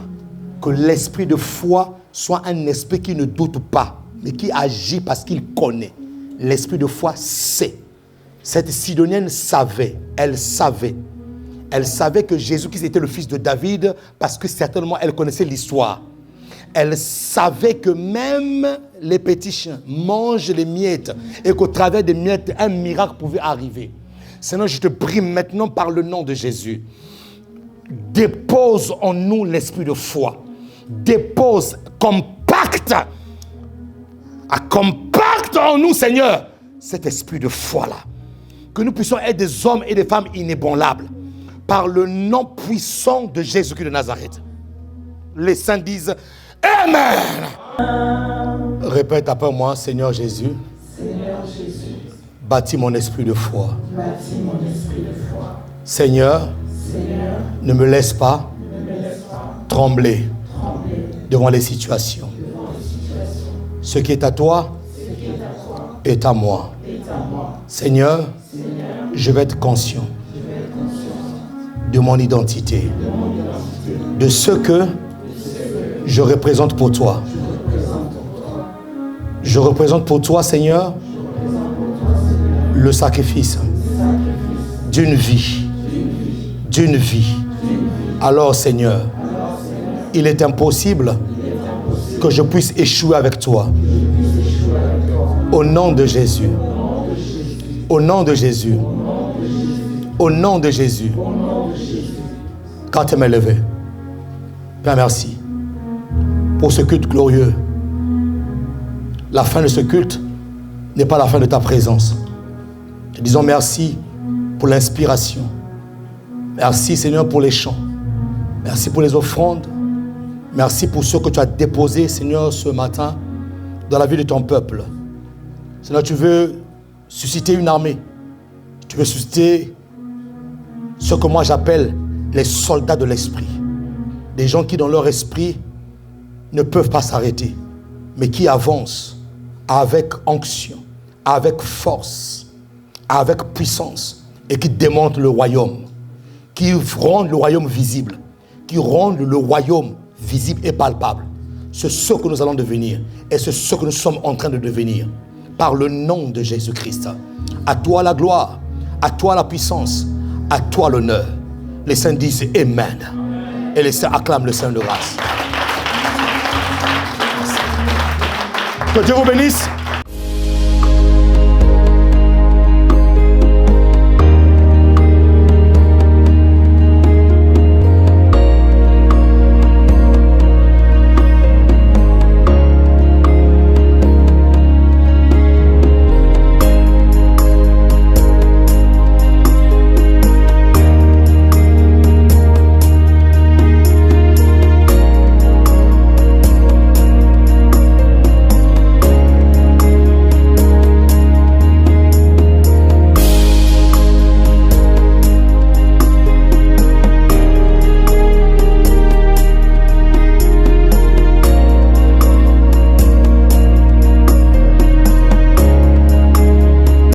que l'esprit de foi soit un esprit qui ne doute pas, mais qui agit parce qu'il connaît. L'esprit de foi sait. Cette Sidonienne savait, elle savait que Jésus-Christ était le fils de David parce que certainement elle connaissait l'histoire. Elle savait que même les petits chiens mangent les miettes et qu'au travers des miettes, un miracle pouvait arriver. Seigneur, je te prie maintenant par le nom de Jésus. Dépose en nous l'esprit de foi. Dépose, compacte en nous, Seigneur, cet esprit de foi-là. Que nous puissions être des hommes et des femmes inébranlables par le nom puissant de Jésus-Christ de Nazareth. Les saints disent Amen. Répète après moi, Seigneur Jésus. Seigneur Jésus. Bâtis mon esprit de foi. Bâtis mon esprit de foi. Seigneur, ne me laisse pas, trembler devant les situations. Ce qui est à toi est à moi. Seigneur, je vais être conscient de mon identité, de ce que Je représente pour toi. Je représente pour toi, Seigneur, le sacrifice d'une vie. D'une vie. Alors, Seigneur, il est impossible que je puisse échouer avec toi. Au nom de Jésus. Au nom de Jésus. Au nom de Jésus. Quand tu m'es levé. Père, merci pour ce culte glorieux. La fin de ce culte n'est pas la fin de ta présence. Te disons merci pour l'inspiration. Merci, Seigneur, pour les chants. Merci pour les offrandes. Merci pour ce que tu as déposé, Seigneur, ce matin dans la vie de ton peuple. Seigneur, tu veux susciter une armée. Tu veux susciter ce que moi j'appelle les soldats de l'esprit. Des gens qui, dans leur esprit, ne peuvent pas s'arrêter, mais qui avancent avec onction, avec force, avec puissance, et qui démontent le royaume, qui rendent le royaume visible, qui rendent le royaume visible et palpable. C'est ce que nous allons devenir, et c'est ce que nous sommes en train de devenir, par le nom de Jésus-Christ. À toi la gloire, à toi la puissance, à toi l'honneur. Les saints disent Amen. Et les saints acclament le Seigneur de grâce. Que Dieu vous bénisse.